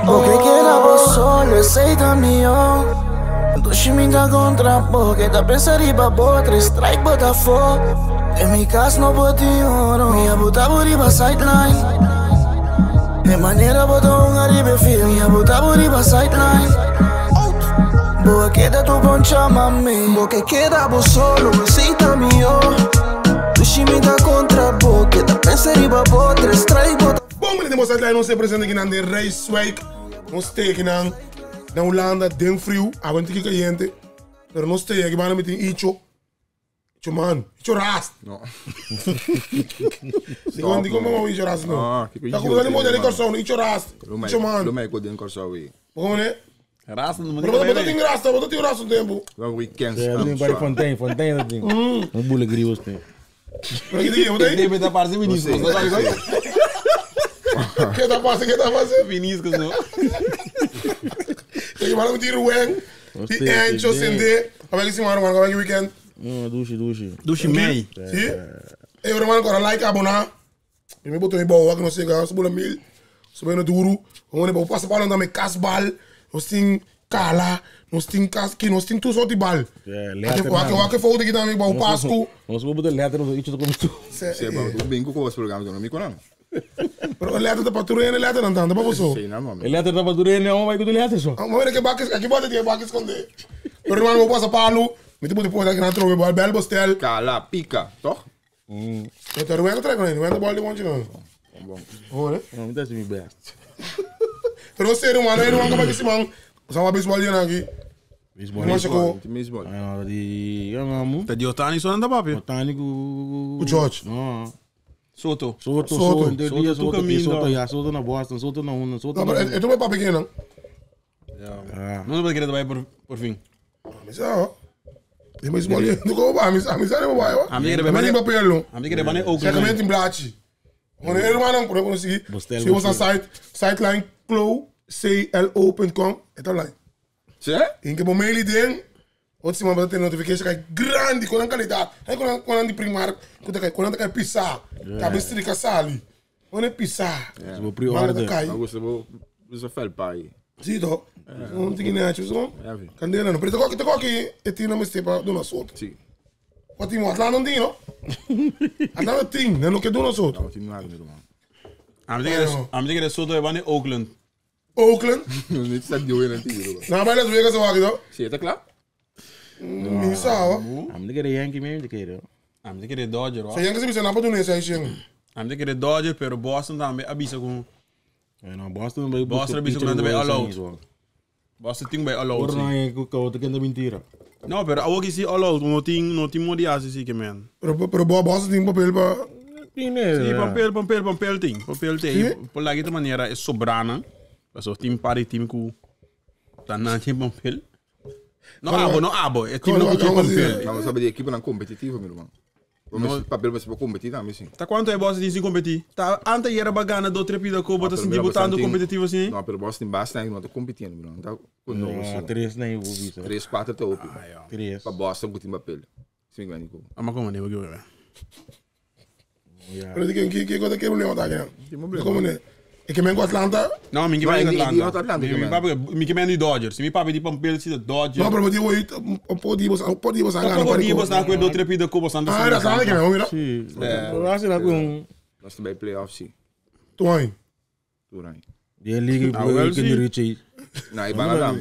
Porque quedava solo, aceita-me, Dushimita contra porque da pensari babo, tres strike Botafogo. En mi casa no boti oro, mi abuta buriba sideline. De maneira botou arriba fio, mi abuta buriba sideline. Boa queda tu poncha mami, porque quedava solo, aceita-me, Dushimita contra porque da pensari babo, tres strike Botafogo. Bom, meneer de Mosselijn, ons present aqui na Reiswijk. Ons steken na Holanda, den frio, avontuur caliente. Pero nós steken aqui para meter icho. Icho man, icho rast. No. Digo como icho rast não. Ah, que Tá como ele modelo de corção, icho rast. Icho man. Lo meio que eu corção aí. Como né? Rasta no Pero botou tem rasta, botou tem rasta um tempo. Wel weekends. Tem para fontein dat ding. Een boele grievels tem. Pero que diga, botou? Tem muita parte Vinícius, não sabe qual? Que tá fazendo? Vinícius não. Tem que falar com o tiro Wang. E ancho sende. Como é que se manda, como é que weekend? Douche Mei. Sim? Eu remando agora like abonar. Eu me botou em boa que não sei se bola mil. Subindo no duro. Onde eu passo para andar me casbal. Nós tem cala. Nós tem casqui. Nós tem tudo só de bal. Aqui foi o que também para o Pasco. Nós vamos botar letra no icho como tu. Sim, mas o bingo com os programas do amigo não. Pero ele até para turene, ele até não tá, para você. Sim, não, mano. Ele até tá para durante, não vai com o letra só. Mas olha que baques, aqui bota de baques esconder. Pero irmão, eu passo para lo. Me tipo depois aqui na trove, bal bel bostel. Cala, pica, toch? Eu te ruim atrás com ele, não é da bola de monte não. Bom. Olha. Não me deixa me best. Pero você irmão, como é que se man? Só uma beisebol aqui. Beisebol. Beisebol. Ah, di ngamu. Tá de Otani só anda papi. Botânico. O George. Não. Soto. Soto, na Boston, Soto na Una, Soto na Eu tô bem para pequeno. Não vai querer trabalhar por fim. Mas ó. Tem beisebol ali. Não como vai, mas é não vai, ó. A minha Mas nem papel não. A minha querer banner ou Checamento em blachi. Quando ele não pode conseguir. Se você site siteline clo.com, é tá lá. Sim? Em que momento ele tem onde se manda ter notificação que é grande com a qualidade. É quando de primário, quando cai pisar, cabeça de caçali. Quando é pisar. Vou priority. Augusto, vou felpar aí. Sim, tô. Não tem que nem antes, não. Candela não. Preto aqui, e tinha uma estepa do nosso outro. Sim. O time Atlanta não tem, não? Atlanta tem, não quer do nosso outro. Não, tem nada, meu irmão. A minha querer Soto é banner Oakland. Oakland? Não nem sabe de onde é antigo. Não, mas eles veem que aqui, não? Sim, tá claro? Não sabe. I'm the Yankee mesmo, queiro. A minha querer Dodger, ó. Se a gente se não pode nesse aí, chega. A minha querer Dodger, pero Boston também avisa com. Não, Boston vai avisa com também all out. Boston tem bem all out. Por não é que o outro que é mentira. Não, pero algo que se all out, não tem modias assim que man. Pero Boston tem papel para. Sim, papel tem. Por lá que de maneira é sobrana. Então, tem para time com tá na tem papel. Não abo, é time não tem papel. Não sabe de equipe não competitiva, meu irmão. Vamos papel vai ser competir também sim. Tá quanto é Boston tem competir? Tá antes era bagana do trepida com bota assim botando competitivo assim. Não, pero Boston basta não tá competindo, meu irmão. Tá com não, 3 nem vou ver. 3, 4 tá op. 3. Para Boston com time papel. Sim, ganha com. Ama como né, vou ver. Pero que coisa que problema tá aqui. Como né? É que me encontro Atlanta? Não, me vai Atlanta. Me que me de Dodgers. Se me papi de papel se Dodgers. Não, pero digo aí, pode você ganhar. Pode você na coisa do trepida com você anda. Ah, era Atlanta que me, mira. Sim. Eu acho que com nós também playoff sim. Tu aí. Dia liga pro que dirige. Não, é banana.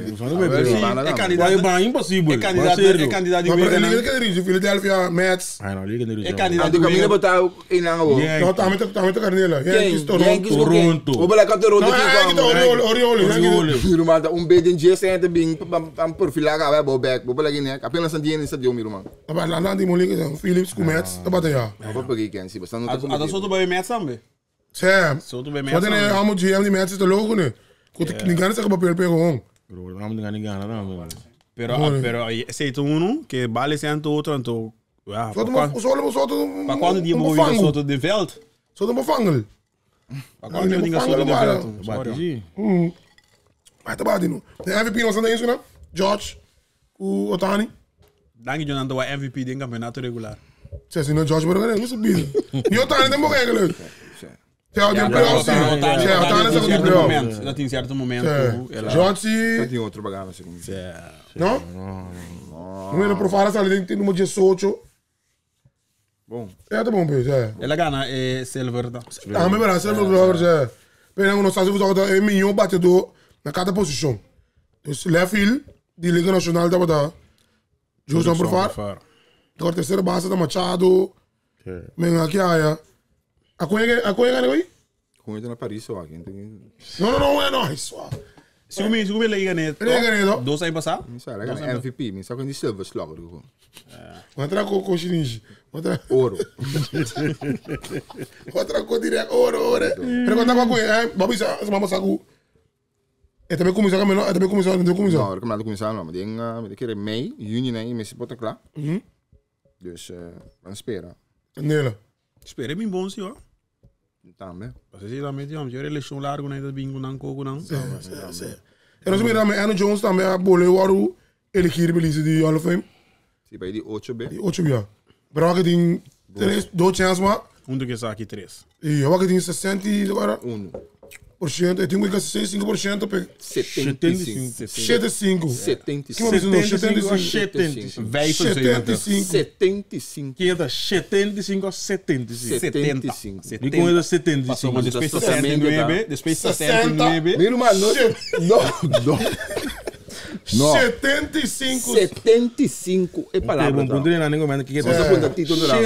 É candidato. É impossível. É candidato de Liga. Não, liga que dirige Philadelphia Mets. Ah, não, liga dirige. É candidato. Do caminho botar em Angola. Não, tá muito Carnela. Yankees Toronto. O bala que Toronto. Não, é que Oriole. Um beijo de gente bem por filar vai back. O bala que né. Apenas andinha nesse dia, meu irmão. Tá lá de Molina, Phillips com Mets, tá batendo já. Vou pegar quem se bastante. A da Soto vai Mets também. Certo. Soto vai Mets. Pode né, amo GM de Mets tá louco né. Ninguém sabe papel pegou. Vamos ninguém não. Pero sei tu uno que vale sendo outro então. Para quando dia vou ir Soto de veld? Soto mo fangel. Para quando dia ninguém Soto de veld? Bate. Mas tá batendo. Tem MVP não sendo isso não? George, o Otani. Dank je dan de MVP din campeonato regular. Cioè, se non George Borgane, non subito. Io tane tempo che è lui. Cioè, di un playoff, sì. Cioè, tane secondo di playoff. Dat in certo momento. George, Dat die outro bagano secondo me. no? Non è per fare sale dentro numero 18. Bom. É, tá bom, cioè. Ela gana é silver da. Ah, mas verá, você não cioè. Pena uno sta sempre é milhão batedor na cada posição. Dus left field, die Liga Nacional da bota. Justo por far. Agora terceira base da Machado. Men aqui aí. A coisa ganha aí? Com ele na Paris só aqui. Não, é não, isso. Se o mesmo ele ganha, Ganha, dois aí passar. Isso é legal, MVP, mas só com esse silver slugger. outra com chinês. Ouro. Outra com direto, ouro. Pero quando tava com ele, babi sa mama sagu. E também começou a menor, também começou. Nou, dat kan laten começar não, maar die keer in mei, juni nee, met potten klaar. Dus we spelen. Nela. Espera bem bom senhor. Também. Você já meteu, eu eleição largo na ida bingo não coco não. En als we dan met Anna Jones dan met Bole Waru, ele keer beliezen die Hall of Fame. Zie bij die 8 bij. Die 8 jaar. Braken die 2 chances maar. Um que saque 3. E eu acho que tem 60 agora. 1. Eu tenho que 65% para 75. 75. 75. Que momento não 75. 75. 75. Que é 75 ou 75? 75. E com ele 75. Passou uma depois 69, depois 69. Mira uma nota. Não. 75. 75 é palavra. Bom, não nem comendo que é. Você aponta título lá.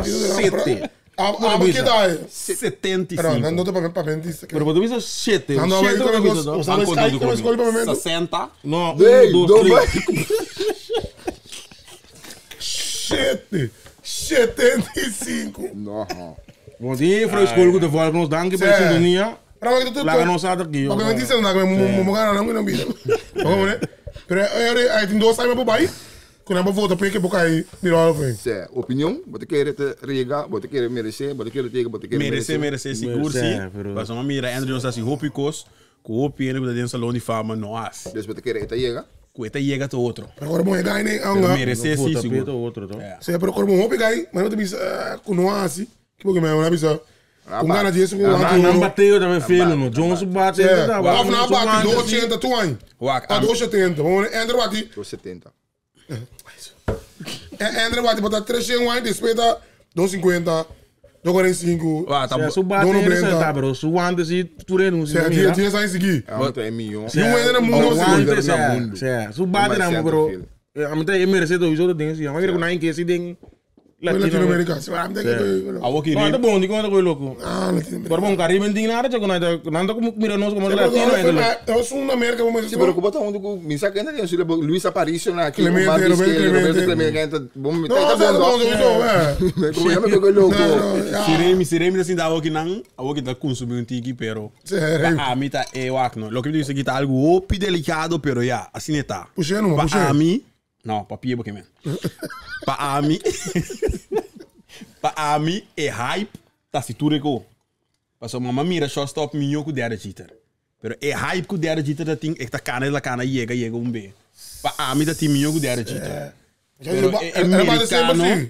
7. Ah, mas que dá? 75. Não dá para mentir. Pero quando você 7, Não, não, eu sabe Sky que eu escolhi para mentir. 60. não, 1, 2, 3. 75. Não. bom dia, foi escolha de volta nos danke para sintonia. Para que tu Lá não sabe aqui. Porque me dizem que me ganhar não vida. Vamos né? Pero aí tem 2 anos para baixo. Quando eu vou votar para que boca aí de Hall of Fame. Sé, opinião, você quer te rega, você quer merecer, você quer ter, você quer Merecer seguro sim. Mas uma mira Andrew Jones assim hopicos, com o piano da dentro salão de fama não há. Dus você quer te chega. Coeta chega to outro. Agora vou ganhar nem anga. Merecer sim seguro. outro, então. Sim, pero quando vou pegar aí, mas não te bisa com não assim. Que porque me não bisa. Com gana disso com Não bateu também feio, não. Jones bate. Af na bate 280 tu aí. A 280. Vamos Andrew bate 270. Andrew bate botar 300 aí, despeda 250. 245. Tá Su bate tá, bro. Su antes e tureno. Sim, dia sai seguir. É milhão. E um ainda no mundo assim. Su bate não, bro. A mim tem merecer do isso tem assim. Mas eu não quero que se Latino-Americano. Se vai me ter que A Woki Tá bom, digo onde eu louco. Latino-Americano. Por bom, Caribe não tem nada, já quando nada como mira nós como latino ainda. Eu sou na América, vamos Se preocupa tá onde o mensaje ainda tem, se Luis Aparicio na aqui, Clemente, Roberto Clemente, bom, tá bom. Como é que eu louco? Siremi assim da Woki não, a Woki tá consumindo tiki pero. A mim tá é wak não. Lo que eu disse aqui tá algo opi delicado pero já, assim tá. Puxando, Para a mim, não, papia porque men. Para a mim é hype, tá se tudo igual. Passou mamãe mira shortstop minho com dera cheater. Pero é hype com dera cheater da ting, tá cana la cana chega bem. Para a mim da time minho com dera cheater.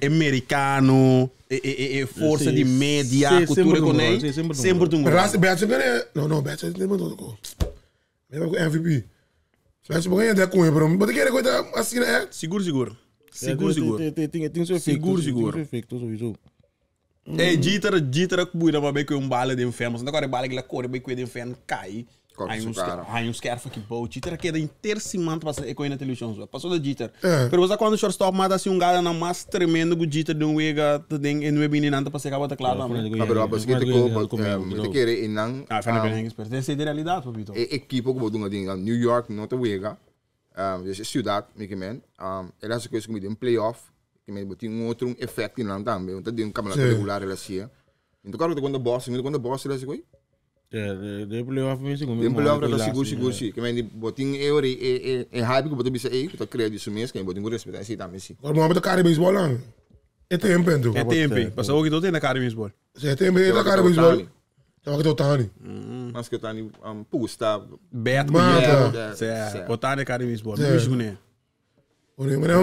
Americano, força de média, cultura com ele, sempre tu Mas Beto ganha. Não, Beto não mandou com. Leva com MVP. Beto ganha até com ele, bro. Mas que coisa assim é? Seguro. Tem seu efeito. É Jeter que buira mas bem que bala de inferno, mas agora bala que ela corre bem que o inferno cai. Aí uns caras que bom, Jeter que é intercimante para é com na televisão, passou da Jeter. Pero você quando o shortstop mata assim cara na mais tremendo que Jeter de wega tem em web inanta para chegar bota claro. Pero você quer você quer ir não. Pertence de realidade, papito. Equipo como dunga ding New York, não te wega. Dus ciudad, meneer, ela se coisa comigo em playoff, que me botou outro efeito em lá também, então tem campeonato regular ela assim. Então claro que quando Boston ela se coi. De playoff mesmo. Tem playoff ela seguro sim, que me botou é hype que botou bisa aí, que tá criando isso mesmo, que botou respeito assim também sim. Agora vamos botar cara de beisebol lá. É tempo, então. É tempo. Passou o que tu tem na cara de beisebol. É tempo, é da cara de beisebol. Então que tu tá ali. Mas que tá ali pusta. Beto, botar na cara de beisebol. Não bicho né. Mira.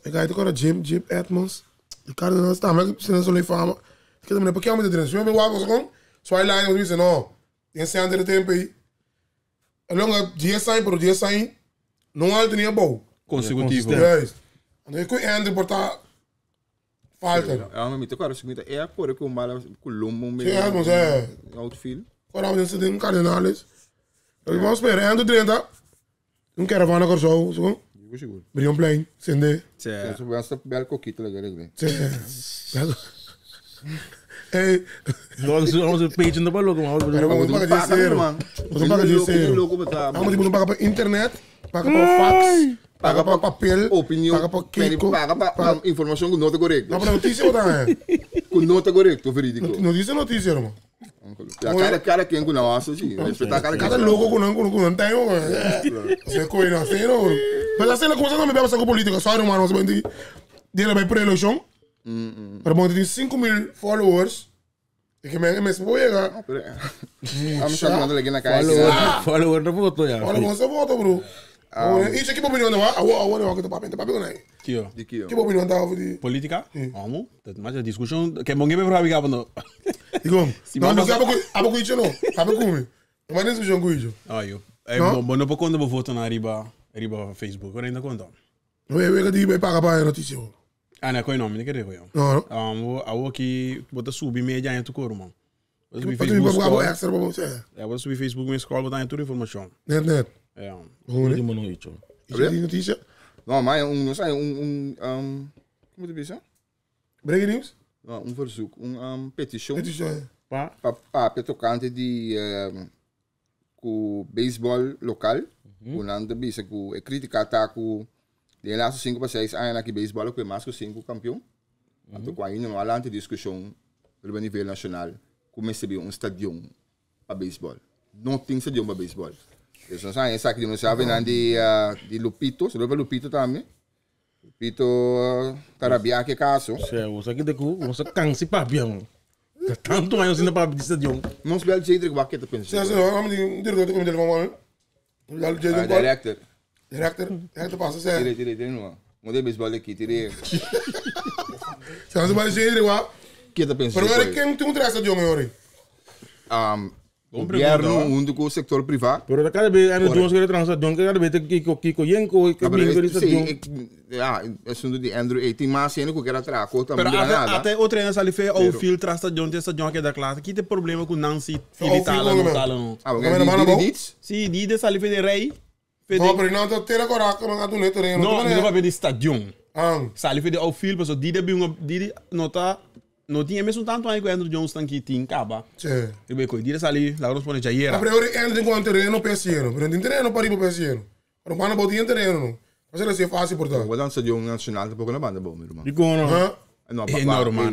Eu gaito agora Jim Edmonds. De Cardinals está, mas se não sou nem fama. Que também porque eu me treino. Se eu me wago com, só aí lá eu me disse não. Tem se ande de tempo aí. Longa dia sai, pero dia sai não há tinha bom. Consecutivo. Yes. Então eu ando por tá falta. Mas me tocaram seguinte é a cor que o mal com lombo meio. Sim, mas é. Outfield. Agora vamos ter um Cardinals. Vamos esperar ando 30. Um caravana com show, segundo. Seguro. Brilham plane, sende. Isso vai ser belo coquito legal. Ei, Vamos page no balão, vamos pagar dinheiro. Vamos pagar dinheiro. Vamos pagar para internet, pagar para fax, pagar para papel, opinião, pagar para Kiko, pagar para informação com nota correta. Não para notícia ou não é? Com nota correta, verídico. Notícia, irmão. Cara quem com não acha assim, respeitar Cada louco com não tem, você coisa assim, não. Mas assim não começa a me beber com política, só irmão, você vai dizer, ele vai pré-eleição. Para bom ter 5.000 followers. E que me vou chegar. Vamos chamando ele aqui na casa. Follower na foto já. Olha, você vota, bro. Isso aqui é a opinião da agora que tá papel com aí. Aqui, ó. Daqui, ó. Que opinião da de Política? Vamos. Mas a discussão que é bom que me para bigar não. Digam. Não, não abo com isso não. Abo com me. Mas nem se com isso. Aí, é bom não quando vou votar na riba Facebook, agora ainda conta. Não é que de pagar para a notícia. Ah, não é coi nome, não quero eu. Não. A que bota subir meia em tu cor, mano. Subir Facebook scroll. Vou subir Facebook, me scroll, botar em toda informação. Net. É. Último noite. Isso é notícia. Não, mas não sei, como tu diz? Breaking news? Verzoek, petição. Notícia. Para petocante de com beisebol local, com nada bisa com crítica tá com de laatste 5 para 6 anos aqui beisebol com mais que 5 campeão. Então com aí não há lante discussão pelo nível nacional como receber estádio para beisebol. Não tem estádio para beisebol. Isso não é que não sabe nada de Lupito, você lembra Lupito também? Lupito Tarabia que caso. Você aqui de cu, você cansa para bem. Tanto anos ainda para estádio. Não se vê de jeito que vai que tu pensa. Sim, vamos diretor como ele vamos. Director passa sério. Tire não. Modelo beisebol aqui, tire. Se você vai dizer igual. Que tu pensa? Pero agora quem tem traça de homem agora? Governo único sector privado. Pero da cada vez ano duas que transação que cada vez que yenko que bingo de estádio. Assunto de Andrew 18 mas ainda que era traco também Pero nada. até outra vez ali fez o fil trasta de onde essa que da classe que tem problema com Nancy Filitala não tala não. Sim, de dessa ali fez de rei. Não, pero não ter agora que não há do neto rei. Não, não vai ver de estádio. Sali fez de o fil, mas o dia de um dia nota não tinha mesmo tanto aí que o Andrew Jones tanque tinha caba. Sim. E bem coi, dia sali lá responde já era. A priori Andrew com terreno PSN, pero tem terreno para ir para PSN. Pero quando botar terreno não. Mas ele é fácil por tanto. Vou dar um nacional pouco na banda bom, meu irmão. Dicono. Não, normal.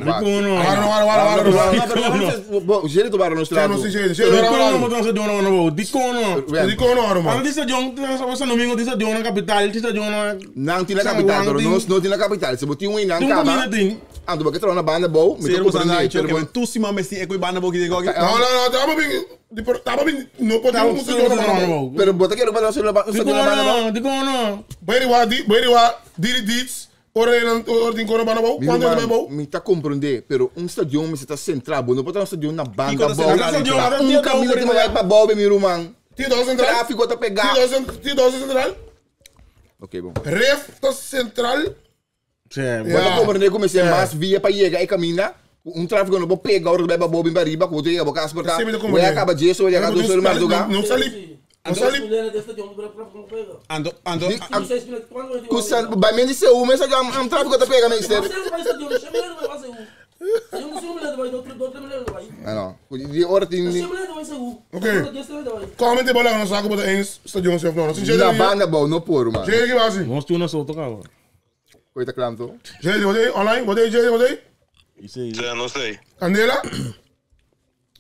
O jeito do barão no estrado. Não sei jeito. Dicono não transa de uma não. Dicono. Dicono, mano. Ano disse John, você no domingo disse John na capital, disse John na. Não tinha na capital, não tinha na capital. Se botou um em não caba. Ah, tu vai que na banda boa, me tô comprando que tu se mama assim é que banda boa que digo. Não, tava bem, não pode não sei não. Pero bota que banda na banda. Dicono. Beriwa, Dits. Ordem com a banda boa, quando ele vai boa? Me tá compreender, pero stadion me está central, não pode stadion na banda boa. Caminho que vai para boa, meu irmão. T2 central. Tráfico tá pegar. T2 central. Ok, bom. Ref tá central. Pode compreender como se mais via para chegar e caminhar. Tráfico não pode pegar, o vai para boa bem bariba, quando ele vai transportar. Vai acabar disso, vai acabar do seu mais lugar. Não sali. Ando. Vai me dizer o mesmo que tráfico tá pegando isso. Não. De hora tem. Ok. Como tem bola no saco para em stadion self não. Na banda bom, não por mano. Chega que vai assim. Vamos tu na solta cara. Coita clamto. Chega, você online, você. Isso aí. Já não sei. Candela.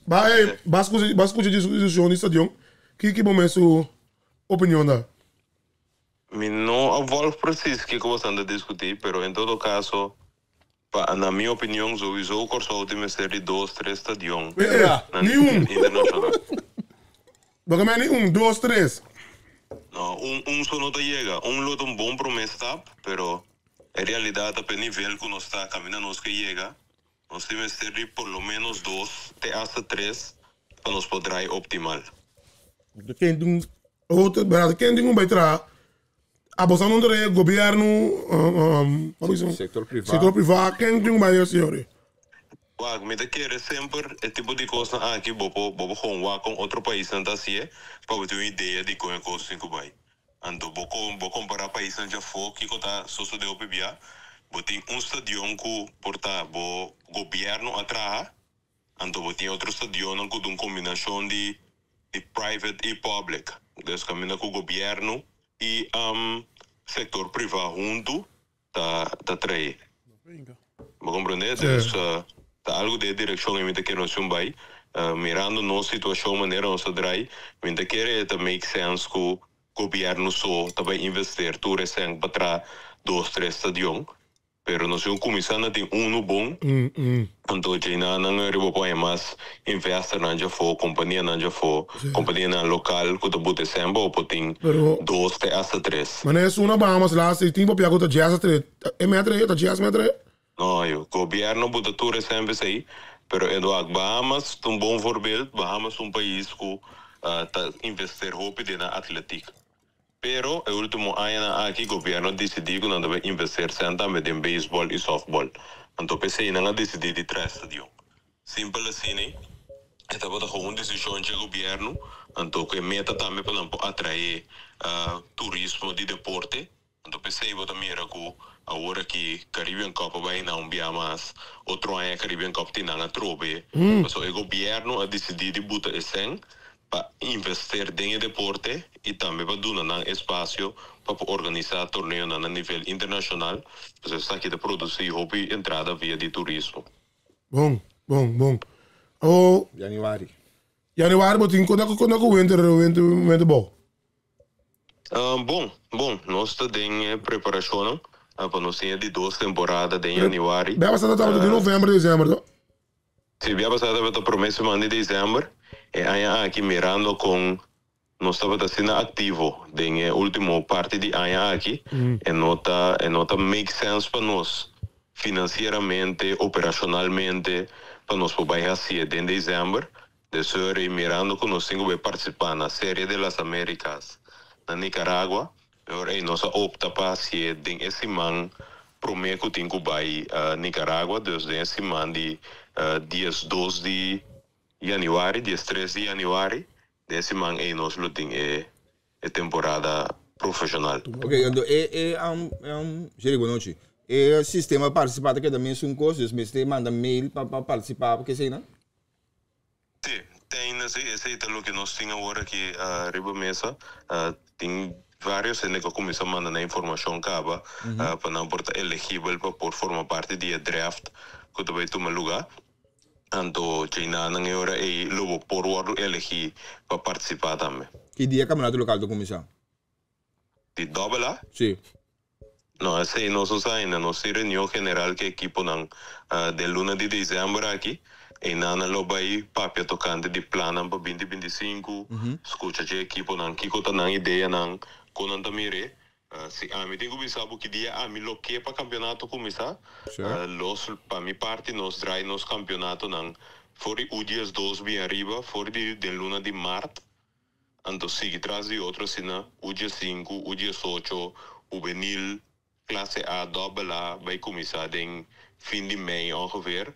Vai, basco de discussão no stadion. Que momento opinião da? Não envolve preciso que você anda a discutir, mas em todo caso, na minha opinião, sowieso o Corso tem que ter 2, 3 estadiões. Nenhum. Internacional. Porque nenhum, 2, 3. Não, só não chega. Lote bom promessa, pero En realidad, a nível que nós está caminhando, nós que chega, nós temos que ter por lo menos 2 até 3 para nós poder optimal. Quem tem Outro, barato, quem tem vai entrar? A bolsa não tem governo, Sector privado. setor privado, quem tem vai, senhor? Wag, me quer sempre é tipo de coisa aqui, bobo com outro país, não tá assim, para ter uma ideia de como é coisa que vai. Então, vou comparar país onde já foi, que está só de OPBA, tem stadion que porta o governo atrás, então tem outro stadion que tem uma combinação de private e public. Então, caminha com o governo e setor privado junto, tá trair. Vou compreender? Então, tá algo de direção em que nós vai, mirando nossa situação, maneira nós trai, em que é make sense que o governo só também investir tudo recém para trás 2, 3 stadion, pero nós vamos começar a ter bom, então já não é para mais investir na já for companhia na já for companhia na local que tu bote sempre ou tem 2 até 3. Mas é uma Bahamas lá, se tem para pegar outra jazz atrás, é metre, tá jazz metre? Não, o governo bota tudo sempre aí, pero Eduardo, Bahamas é bom voorbeeld. Bahamas é país que está investir rápido na atlética. Pero, o último ano aqui, o governo decidiu que não deve investir sempre em beisebol e softball. Então, pensei não decidiu de 3 stadion. Simples assim, né? Esta bota com uma decisão do governo, então que meta também para atrair turismo de deporte. Então, pensei bota mira que agora que Caribbean Cup vai não via mais outro ano Caribbean Cup tem na trobe. Mas o governo a decidido botar esse para investir em deporte e também para dar espaço para organizar torneio a nível internacional. Então, está aqui de produzir hobby entrada via de turismo. Bom. Oh, Januari. botin, quando é que o winter bom? Bom, nós estamos em preparação para nós ter de 2 temporadas de januário. Bem, passada estava de novembro, dezembro. Sim, bem passada para a promessa de dezembro. E aí aqui mirando com nós estamos sendo ativo na última parte de ano aqui. E nota make sense para nós financeiramente, operacionalmente, para nós poder fazer em dezembro. Desde mirando que nós temos que participar na série das Américas na Nicarágua. Agora nós opta para ser esse man prometo que tem que vai a Nicarágua desde esse man de dias 2 de januário, dias 3 de januário. Desse man nós lutamos é temporada profissional. Ok, então Jerigo Noche. O sistema participar que também é um custo, mas você manda mail para participar, porque sei, não? Sim, tem esse é o que nós temos agora aqui riba mesa. Tem vários que começam a mandar informação caba para não portar elegível para por formar parte de draft que tu vai tomar lugar. Então, China não é hora e logo por o elegir para participar também. Que dia campeonato local do comissão? De dobla? Sim. Não, esse não se ainda, não se reunião general que equipo não de luna de dezembro aqui. E nana lo vai papel tocante de plano para 2025. Escuta a equipo não que conta na ideia não quando também se a mim tenho que saber que dia a mim lo que para campeonato começar. Los para mi parte nós trai nos campeonato não fora o dias 2 bem arriba fora de luna de março. Então sigue traz de outro sina o dia 5, o dia 8, o juvenil classe A double A vai começar em fim de maio ongeveer.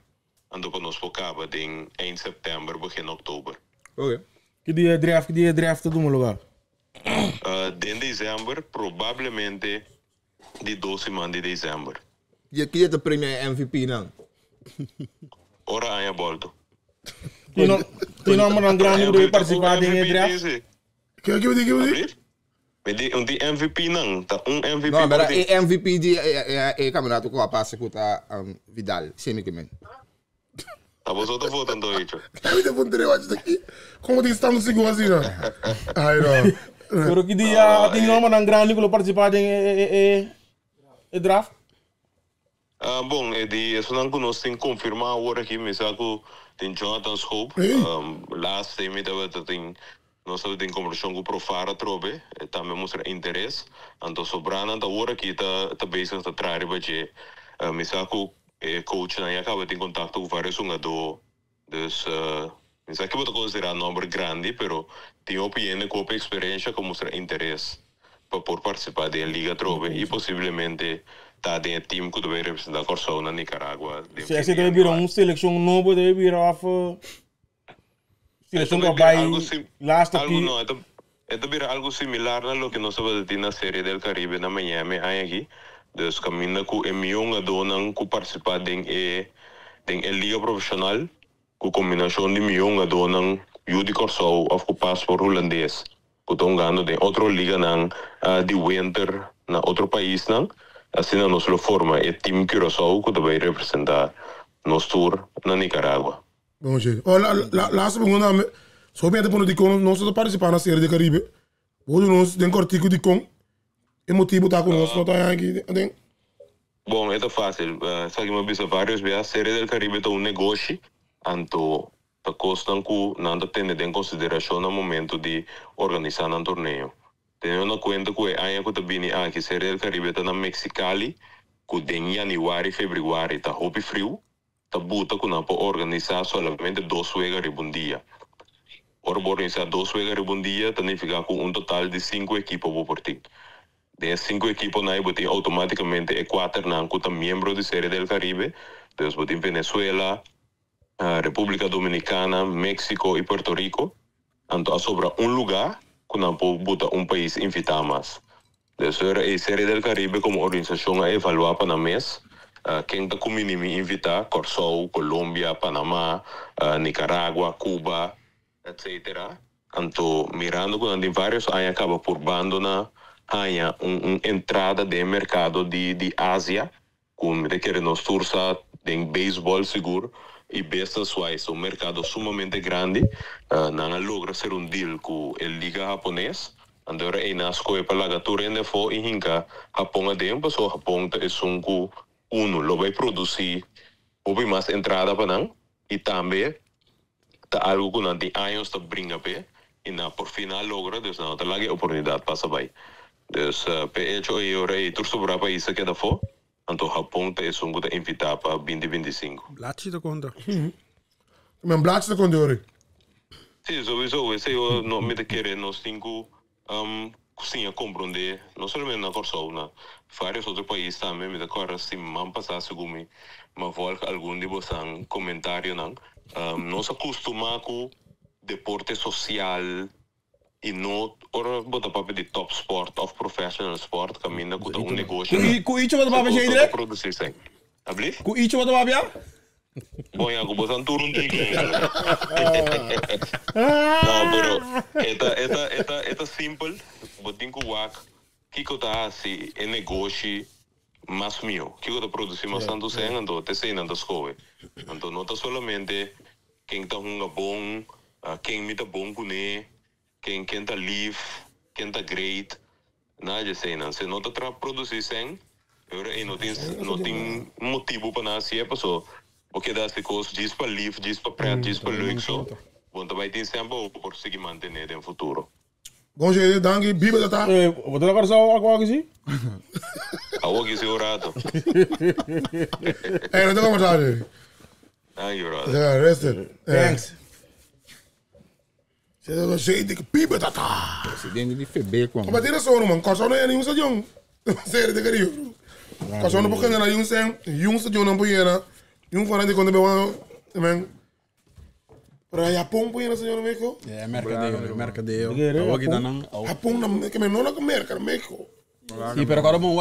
Então para nós focava em 1 de setembro, begin outubro. Ok. Que dia draft do meu lugar? De dezembro, provavelmente de 12 de dezembro. E aqui é o prêmio MVP, não? Ora aí a volta. Tu não manda um grande número de participar em draft? Que eu digo? Um de MVP não, tá MVP. Não, mas MVP de campeonato com a passa com a Vidal, semicamente. Tá bom, só tô votando aí, tio. Eu ainda vou ter aqui. Como tem estado seguro assim, não? Ai, não. Pero que dia tu não manda um grande número de participar em draft? Bom, isso não nós tem que confirmar agora aqui, mas algo tem Jonathan Scope. Last time tem nós temos conversão com o Profara trobe, também mostra interesse, então sobrando da hora que tá bezig a trazer baje, me saco coach na acaba de contato com vários jogadores, dus me saco que vou considerar número grande, pero tem opinião com experiência que mostra interesse para por participar da liga trobe e possivelmente tá de time que deve representar Corsão na Nicarágua. Se esse deve virar seleção nova, deve virar seleção que vai last aqui. Não, é virar algo similar a lo que nós vamos ter na série del Caribe na Miami aqui. Dus caminha com milhão de donan que participar da liga profissional, com combinação de milhão de donan e de Corsão ou com passport holandês, que estão ganhando de outra liga de winter na outro país assim a nossa forma é time Curaçao que vai representar nosso tour na Nicarágua. Bom jeito. Laatste pergunta, só bem depois de como nós estamos participando na série do Caribe, hoje nós tem cortico de com e motivo tá conosco tá aqui, tem. Bom, é fácil. Sabe que eu vi vários vezes a série do Caribe é negócio, então tá custando que não tem em consideração no momento de organizar um torneio. Tendo em conta que a que também aqui série do Caribe está na Mexicali, que em janeiro e fevereiro está roupa frio, tá buta que não pode organizar somente 2 vezes por dia. Ora, organizar 2 vezes por dia, significa com total de 5 equipos por partir. De 5 equipos, nós botamos automaticamente 4 não que são membros da série do Caribe, então botamos Venezuela, República Dominicana, México e Puerto Rico, então sobra lugar que não pode botar país invitar mais. Então, a série do Caribe como organização a evaluar para o mês, quem está com mínimo invitar, Corsão, Colômbia, Panamá, Nicarágua, Cuba, etc. Então, mirando quando tem vários, aí acaba por abandonar uma entrada de mercado de Ásia, como requer nos tursa em beisebol seguro, e besta suais, um mercado sumamente grande, não logra ser deal com a liga japonês, agora é nasco para a gatura for e hinca Japão adentro, so Japão é lo vai produzir, houve mais entrada para não, e também tá algo que não tem anos tá brinca pe, e na por final logra, dus não tá lá a oportunidade passa vai. Dus pe hecho e ora e tur sobra país que da for. Então, Japão é que invitar para 2025. Blatje te conta. Mijn blaadje kon door. Sim, sowieso. Esse eu não me querer nós cinco cozinha compreender, não somente na Corsão, na vários outros países também, me decora se man passar segundo mas volta algum de vocês comentário não. Nós acostumamos com deporte social e não ora botar papel de top sport of professional sport caminha com um negócio. Com isso você vai fazer direito? Produzir sem. Abli? Com isso você vai fazer? Bom, eu vou botar turno de não, pero é simples. Botin com o que eu tá assim é negócio mais meu. Que eu tá produzir mais tanto sem então te sei não das coisas. Então não tá somente quem tá bom, quem me tá bom com ele. Quem tá live, quem tá great, nada sei não. Se não tá produzir sem, eu não tem motivo para nascer, pessoal. Porque dá se coisas diz para live, diz para prato, diz para luxo. Bom, também tem sempre por seguir manter no futuro. Bom jeito, danke, biba tá. Vou dar agora só algo assim. Algo aqui se orato. Não tem como saber. Thank you, brother. Ja, rested. Thanks. Você jeito que biba tá. Presidente de FEB com. Mas tira só, mano. Corsão não é nenhum sejão. Sério, de Caribe. Corsão não pode ganhar um sejão não pode ganhar. Um fora de quando eu também. Para Japão pode ganhar sejão no México. É, mercadeio. Agora que não. Japão não, que menor que América, México. Sim, pero agora vamos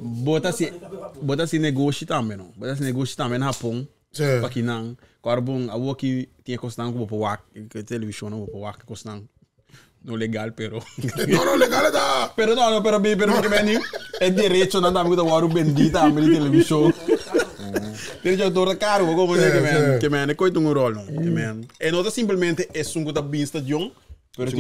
botar esse negócio também, não. Botar esse negócio também no Japão. Sim. Aqui não. Agora bom, a o que tinha custado como para que televisão não para o custando não legal, pero não legal é da. Pero não, pero que bem é direito não dá muito o bendita a televisão. Tem já toda caro, como que man, é coisa um rolo, que man. É não simplesmente é um que tá bem estadião, pero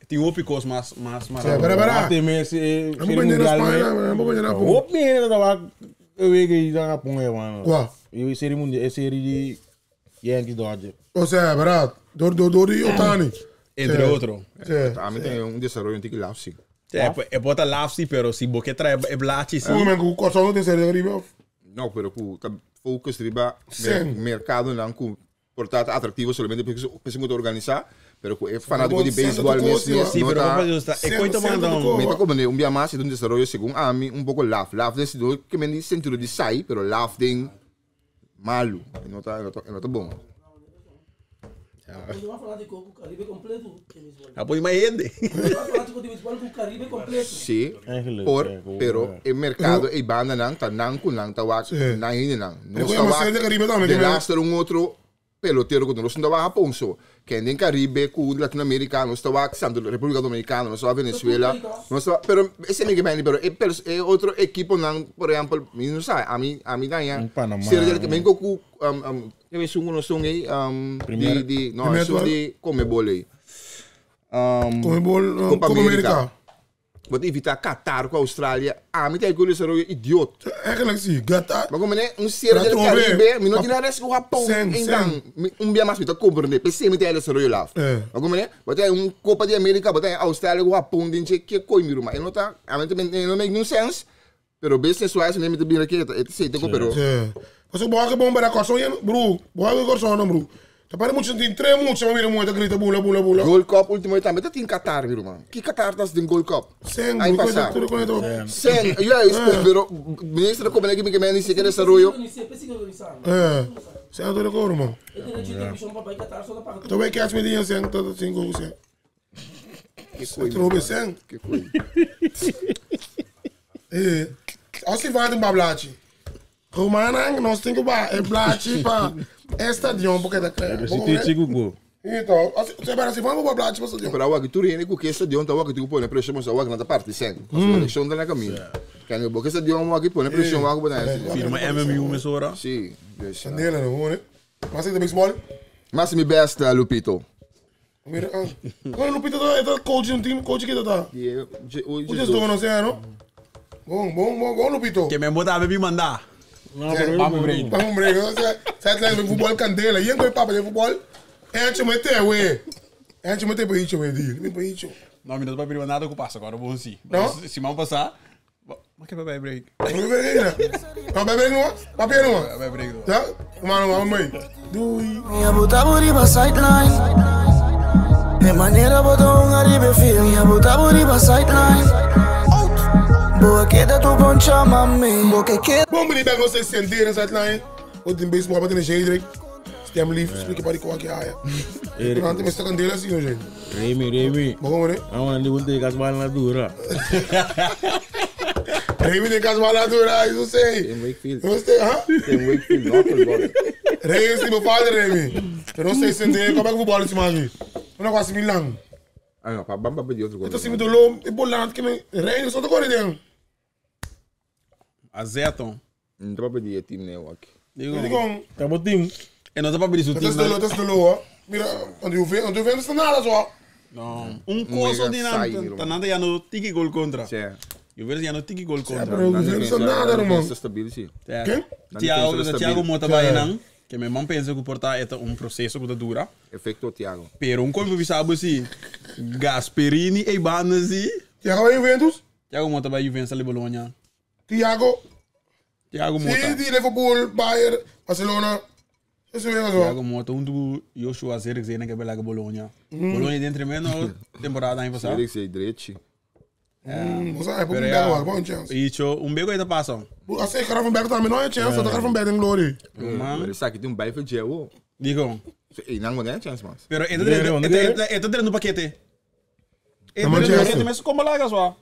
tem um picos mais Para. Tem esse Vamos banhar na Espanha, vamos banhar na Japão. O menino da eu vi que já Japão é mano. Qual? Eu série mundial, série de Yankees Dodgers. Ou seja, barato. Dori Otani. Entre otros. También tiene un desarrollo en Tiki Lafsi. Es bota lafsi, pero si vos que trae el blachi, sí. Hoe men hoe kort zou het in serie Caribe? No, pero focus riba Sim. mercado não com portanto atrativo solamente porque pessoa que organizar, pero é fanático de Bom, centro beisebol do mesmo. curso, Sí, pero vamos a ajustar. Es cuento Centro do mandando. curso. Meta como um dia mais de um desarrollo segundo a mim um pouco laf decidiu que me diz sentido de sai, pero laf tem malo, não tá bom. Quando vai falar de coco, o Caribe completo. Apoio mais gente. Vai falar de beisebol com o Caribe completo. Sim, pero o mercado e banda não tá não com não tá wak na ainda não. Não Hoe maar serie Caribe dan? de laatste outro pelotero que nós não vai Aponso, que em Caribe, com Latinoamérica, nós estava Santo República Dominicana, nós estava Venezuela, nós estava, pero esse é ninguém pero é outro equipo não, por exemplo, não sei, a mim daí, Panamá. se ele também com eu vejo nós estamos aí de não, sou de Comebol aí. Comebol, Copa America. Wat evita Qatar com a Austrália, a mim tem que ser idiota. Eigenlijk zie, Qatar. Maar como né, série del Caribe, mi non tinha res com Japão, então, dia mais me tá compreender, pensei me tem esse rollo lá. Mas como né, botar Copa de América, botar Austrália com Japão, dinche que coi miro, mas não tá, a mim também não make no sense. Pero business wise, nem me te bira aqui, sei te pero. Mas o boa bom para corção, bro. Boa que corção não, bro. Tá para muito tem três muito, mas mira muito grita bula. Gold Cup último time, tá em Qatar, miro, man. Que Qatar tá de Gold Cup? Sen, Aí passa. Sen, pero ministro da Copa que me disse que desarrollo. Sen todo coro, man. Tu vai que as medidas sen, todo 5 sen. Que coisa. Trobe sen. Que coisa. Als je vaart een bablaatje. Romanang, nós temos que é blaatje para estadião porque da creia. Então, você vai assim, vamos para blaatje para estadião. Pero agora que tu riene com que estadião tá agora que tu põe pressão mas agora na parte sen. A eleição da na caminho. Kan eu porque estadião agora que põe pressão agora botar. Firma MMU mesora. Sim. Sandela não, né? Mas você tem beisebol? Mas me besta Lupito. Mira, quando Lupito tá coach um time, coach que tá. O Jesus não sei, não? Bom Lupito. Que me botava me mandar. Vamos break. Vamos break. Sai atrás do futebol candela. E ainda papo de futebol. É antes de meter, ué. É antes de meter para isso, ué. Vem para isso. Não, me dá para abrir nada que eu passo agora, vou assim. Não? Se mal passar, mas que vai break. Vai break, né? Não vai break, não? Papel, não? Vai break. Tá? Mano, vamos aí. Dui. Minha bota buriba sideline. De maneira botou arriba fio. Minha bota buriba sideline. Boa queda tu poncha mami. Boa que queda. Bom, menino, pega você sentir nessa sideline. O time baseball batendo jeito, Drake. Stem livre, explica para qual que é. Não tem mais candela assim, hoje. Remy. Bom, né? Vamos ali onde tem casbala na dura. Remy tem casbaladura, isso sei. Tem Wakefield. Você, hã? Tem Wakefield, não por bola. Remy, se meu padre, Remy. Eu não sei sentir, como é que eu vou bola esse magi? Eu não gosto de Milan. Ah, não, para bamba pedir outro gol. Então, se me dolou, eu vou lá, que me... Remy, só tô correndo. A Zeton. Não dá para pedir time nem aqui. Eu digo, Tá bom time. E não dá para abrir isso. dat is de lo, mira, onde eu vejo, não está nada só. Não. Coisa de nada. Nada já no tiki gol contra. Certo. Eu vejo já no tiki gol contra. Pero eu vejo, não está nada, irmão. Estabilidade. Quem? Tiago Mota vai não. Que me mãe pensa que portar é processo que dura. Efeito Tiago. Pero como vi sabe assim, Gasperini e Banasi. Tiago vai Juventus? Tiago Mota vai Juventus ali Bologna. Tiago Mota. City, Liverpool, Bayern, Barcelona. Isso mesmo, Tiago Mota, do Joshua Zerek zei que bela Bologna. Bologna dentro menos temporada aí passada. Zerek sei direito. Você é bom belo, bom chance. Isso, bego ainda passam. Assim, Gravenberg também não é chance, tá Gravenberg em glory. Mas sabe que tem bairro de Geo. Digo. E não é chance mas. Pero é dentro do paquete. É dentro do paquete, mas como lá só.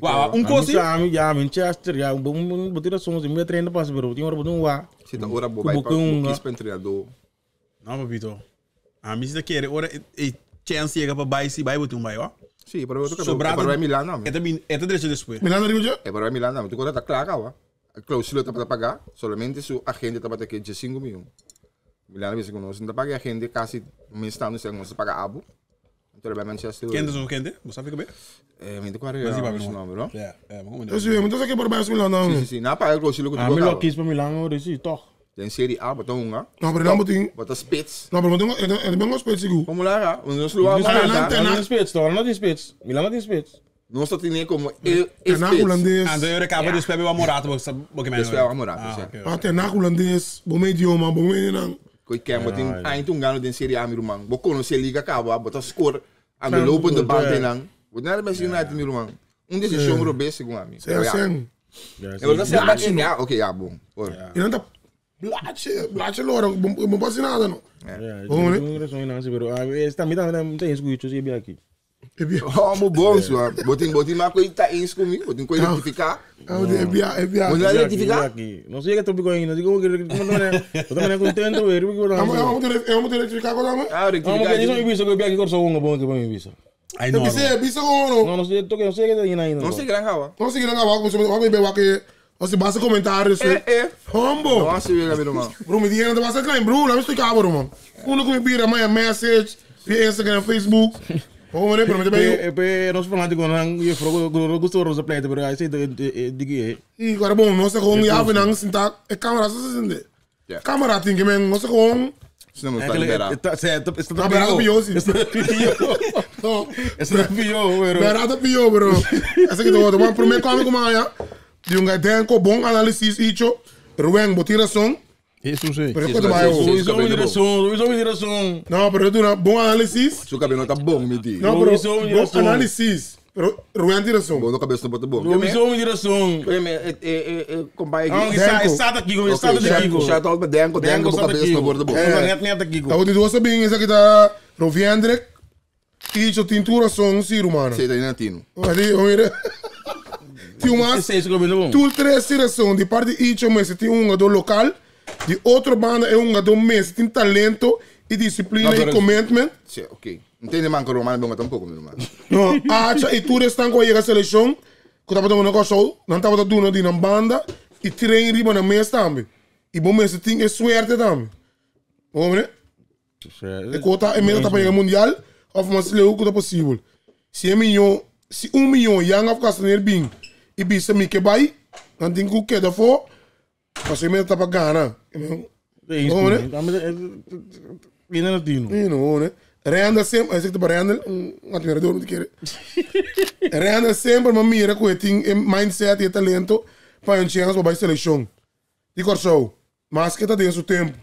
Uau, coisa. Já, Manchester, já, botar som de minha treina passa, bro. Tinha hora botar lá. Se tá hora boa para o treinador. Não, papito. A mim se quer hora e chance chega para baixo, vai botar bairro, ó. Sim, pero eu tô para Milan não. É direito depois. Milan não digo. É para Milan não. Tu conta tá claro, a cláusula tá para pagar, somente su agente tá para ter que 5 mil. Milan vez que nós não paga a gente quase mês tá não sei como se paga abo. Então vai Manchester. Quem é o quente? Você sabe que bem? Me te quarei o nome, não? É, vamos Eu sei, mas você quer por baixo Milan não. Sim, na paga cláusula que tu Milan quis para Milan, eu disse, toh. Den Serie A, wat honga. No, pero não botin. Wat een spits. No, pero eu tenho específico. Vamos lá, vamos lá. Não tem spits, toch? Não tem spits. Milan não tem spits. Não está tendo como Tenac holandês. Ah, então eu acabo de esperar o Morata, porque Dus wel Amorata, zeg. Ah, tenac holandês. Bom idioma, bom não. Koi ken wat in eind toen gaan den Serie A mirumang. Bo kono se liga kaba, but a score aan de lopende band tenang. Wat naar de United mirumang. Deze show ro basic com ami. Sim. Eu não sei mais ja, oké, ja, bom. E não tá blache lora, bom passa nada não. Bom, né? Não sei, pero esta mita não tem escucho se bem aqui. Oh, mo bom so. Botin ma koi ta eens comigo, botin koi rectificar. É bia. Vou rectificar. Não sei que tópico ainda, digo que eu também contento ver porque vamos rectificar agora. Ah, rectificar. Vamos que não me que aqui corso um bom que vamos visa. Ai, não. Bisa como Não sei, toque, não sei que tem ainda. Não sei gran gawa. não sei que não vai vamos ver que você basta comentários. Hombo. Não sei ver mirumang. Bro, me diga não basta klein, bro, não estou cabo, mano. Uno com bira, mas message via Instagram, Facebook. Vamos ver, promete bem. Nós falamos de quando eu falo gosto de rosa plate, pero aí sei de E agora bom, nós com já vem não sentar, é câmera só se sente. Câmera tem que men, nós com Se não está liberado. está berado piosi. Está pior, pero Berado pio, bro. Essa que tô, mas primeiro como amanhã, de um gaten com bom análise hecho, Rubén botiração. Isso sim. Pero quanto mais Isso é direção. não, pero tu na bom análise. Seu cabelo tá bom, me diz. Não, pero bom análise. Pero Rubén tiração. Bom, no cabelo não bota bom. Isso é direção. Combai Ah, está aqui, está aqui. Já tá dengo cabelo não bota bom. Net aqui. Tá o de duas sabem essa que tá Rubén hecho tintura som sim, mano. Sei daí Nantino. Ali, olha. Tinha umas Isso é bom. tu três tiração de parte hecho, mas tem um do local. De outra banda é um do mês, tem talento e disciplina e commitment. Sim, ok. Não tem nem manco romano, bom tampouco, meu irmão. Não, acha e tu estão com a seleção, que estava dando um show, não estava dando de uma banda e trein riba na mês também. E bom mês tem é suerte também. Vamos ver? E quota é mesmo para o mundial, of mas leu que é possível. Se 1 milhão yang of castaneiro bem e bisa me que vai, não tem que queda for. Mas eu mesmo tá para ganhar. Isso, né? Ainda não tinha. Não, né? Reanda sempre, esse que para reanda, não tem dor de querer. Reanda sempre, mas mira que tem mindset e talento para encher as babas seleção. De corso, mas que tá dentro do tempo.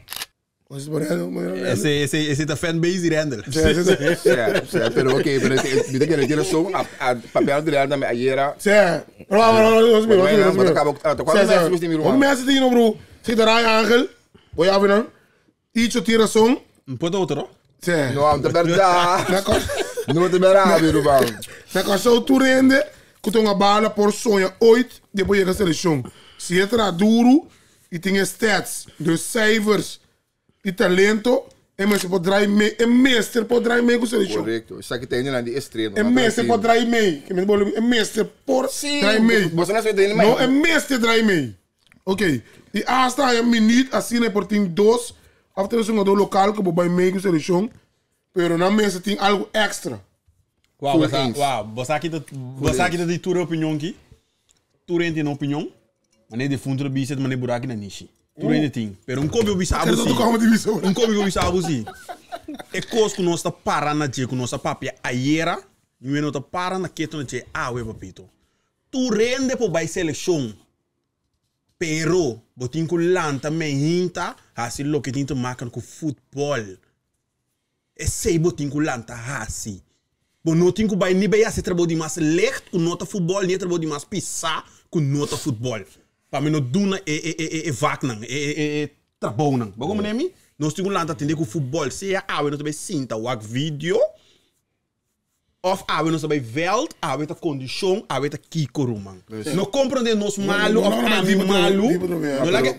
Esse tá fanbase de Randall. Certo, pero ok, pero vida que retira só a papel de Randall ayer. Certo. Vamos mais assim, bro. Se dará Angel, vou a ver, Icho tira som. Pode outro? Certo. Não, de verdade. Não de verdade, meu irmão. Na casa tu rende, que tem uma bala por sonha 8 depois chega a seleção. Se entra duro e tem stats, de cijfers e talento, é mestre pode draai mee, é mestre pode draai mee com a seleção. Correto. Isso aqui tem na de extremo. É mestre pode draai mee, que me bolo, é mestre por draai mee. Você não sabe mais. Não, é mestre draai mee. Ok. E hasta é minuto assim né por tem 2 after um jogador local que vai mee com a seleção, pero na mesa tem algo extra. Uau, você aqui tá de tua opinião aqui. Tu tem uma opinião, mas nem de fundo do bicho, mas nem buraco na niche. Tu tem, pero como eu vi sabe assim. Como eu vi sabe assim. É coisa que nós está parando na dia com nossa papia ayer, e nós está parando na questão na dia we papito. Tu rende por vai seleção. Pero, botin com lanta me hinta, assim lo que tem que marcar com futebol. É sei botin com lanta assim. Bom, não tem que vai nem bem assim trabalhar de mais lecht com nota futebol, nem trabalhar de mais pisar com nota futebol. Para mim não duna vac não, trabalho não. Bom, como nem nós temos lá atender com futebol, se é a nós também sinta o vídeo, of a nós também veld, a tá condição, a tá kiko man. Não compreende nós malo of a mi malo.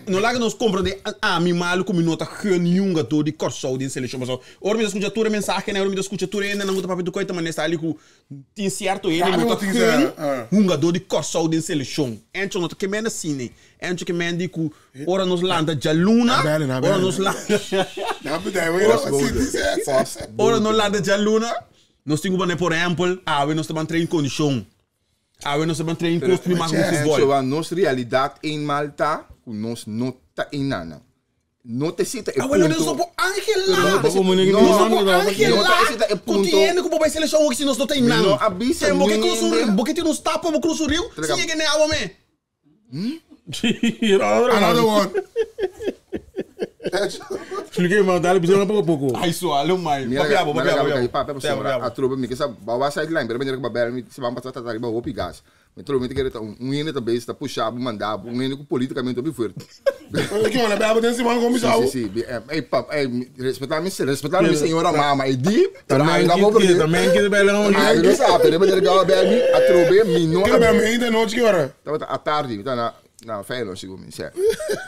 Não lá que nós compreende a mi malo como nota genunga todo de corso de seleção. Mas ora me escuta tua mensagem, né? Ora me escuta tua ainda não tá papel do coita, mas nessa ali com tem certo ele nota genunga todo de corso de seleção. Então nota que mena cine. Então que mena com ora nos landa jaluna, ora nos landa. Ora nos landa jaluna. Nós temos que, por exemplo, nós estamos treinando em condição. Nós estamos treinando em costume mais de futebol. A nossa realidade em Malta, nós não está em nada. não te cita e Abuelo, punto. eu sou por Angela. Não te cita e punto. Porque tiene que vai seleção que se nós não tem nada. Não avisa Tem porque ninguém. cruzou, porque tem uns tapa, porque cruzou rio. Se ninguém nem água me. Another one. Expliquei, mas dá-lhe precisa pouco. Ai, sualo, mãe. Papi, a tropa me que sabe, bawa sideline, pero banyak babel mi se vamos passar tari bawa pigas. Me tropa me que era ene também está puxar, mandar, ene com politicamente bem forte. Que olha, bebe tem cima como isso. Sim, ei pap, respeitar me senhora mama, e di, Também que bela não. ah, não sabe, ele banyak bawa bebe, a tropa me não. Que bebe ainda noite que hora? Tava à tarde, tá na Feyenoord chegou me, certo.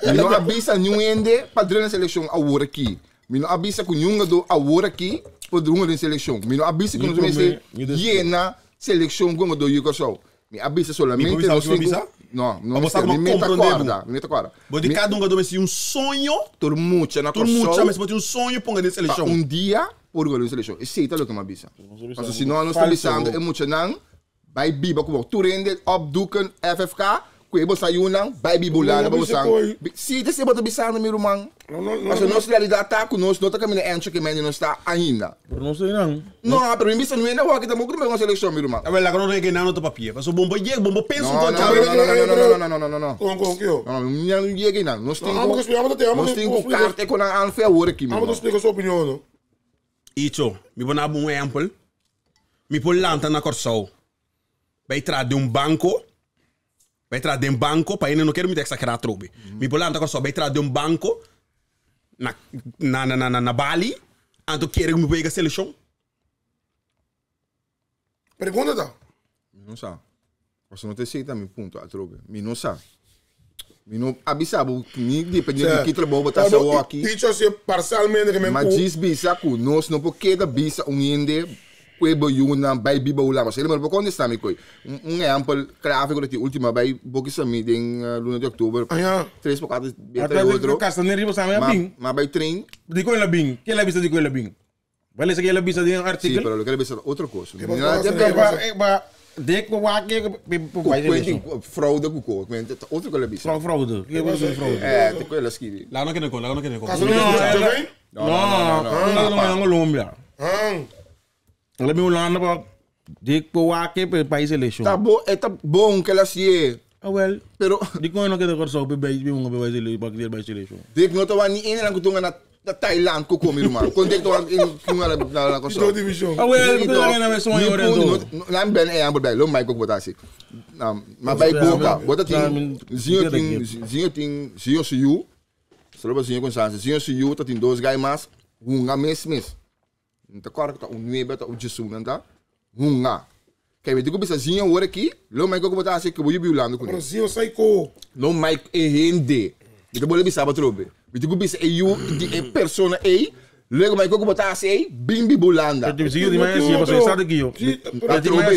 Me não avisa nenhum ende padrão na seleção a hora aqui. Me não avisa com nenhum do a hora aqui padrão na seleção. Me não avisa que nós vamos ter na seleção como do Yugoslávia. Me avisa solamente nos cinco. Não, Vamos estar como compreender. Me tá agora. Porque cada um tem um sonho. Todo mundo na Todo mundo Kosovo. mas pode um sonho ponga na seleção. Dia por gol na seleção. Esse é o que me avisa. Mas se não nós estamos avisando é muito não. Vai biba como tu rende opduken FFK. Kuya bosa yun lang, vai bibula na bosa. Si desse bota bisando mi rumang. Mas nós realidade tá conosco, nós tá caminhando antes que menino está ainda. Não sei não. Não, pero imbisa não é na que tá muito bem com a seleção mi rumang. Agora não é que não no papel. Mas o bombo chega, bombo pensa um Não, Com que eu? não, não chega não. Nós Vamos temos carta com a anfe agora aqui. Vamos explicar sua opinião, não? Isso, me vou dar um exemplo. Me pôr lanta na Corsol. Vai trazer de banco. Vai trazer de banco, para ele não quero me deixar que trobe. Me pôr lanta na Corsol, vai trazer de banco na Bali. Anto quero me pegar a seleção. Pergunta tá? Não sabe. Você não te aceita meu ponto a trobe. Me não sabe. Me não abisabo que dependendo de que trabalho botar só aqui. Isso assim parcialmente que me Mas diz bisa ku nós não porque da bisa ende kwebo yuna by biba ula mas ele mas quando está me coi exemplo claro que a última by boki sami den luna de outubro 3 por 4 Até outro castaneiro você sabe bem. mas by train Digo ela bem. Que ela visa digo ela bem. Vale essa que ela visa de um sim artigo. pero eu quero ver outra coisa Dek po wake vai ser fraude ku ko outra coisa bisa fraude. Que vai ser fraude? te ko ela escrevi Lá não quero com, lá não quero com. Não, Colômbia. Ela me ulanda para dek po wake para país eleção. tá bom que ela se Ah well. pero Digo eu não quero cortar o bebê e um bebê ele para que país eleção. dek não tá ni ene lang kutunga na Thailand ko mi rumah quando dek to na coisa divisão. Ah well, porque ela não é só em Orlando. Não ben é ambo bem, lo mai ko botar assim. Mas vai boca, bota tem zinho se you. Só para zinho com sansa, zinho se you, tá tem dois gai mas, mes. Então corta um nebe tá o Jesus não tá. Quer me digo bisa zinho hora aqui, lo mai ko botar assim que vou ir biolando com. Brasil sai co. Lo mai é rende. Então boleh bisa batrobe. Me digo bisa é you de persona aí. Lego mai ko botar assim, bimbi bolanda. Eu digo de mais assim, você sabe que eu.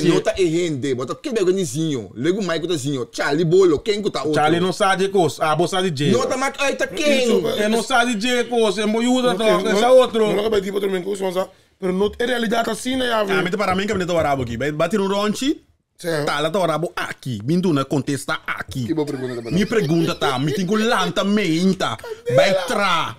Nota e rende, bota que bego nizinho. Lego mai ko tazinho. Charlie bolo, quem ko tá outro. Charlie não sabe de coisa, a bolsa de dinheiro. Nota mas ai tá quem? Eu não sabe de dinheiro coisa, eu ajuda toca essa outro. Não acabei de botar com isso, pero não é realidade assim, né? Ah, me para mim que me tô arabo aqui. Vai bater um ronchi. Tá lá tô arabo aqui. Bindu na contesta aqui. Que boa pergunta tá. Me pergunta tá, me tenho lanta meinta. Vai tra.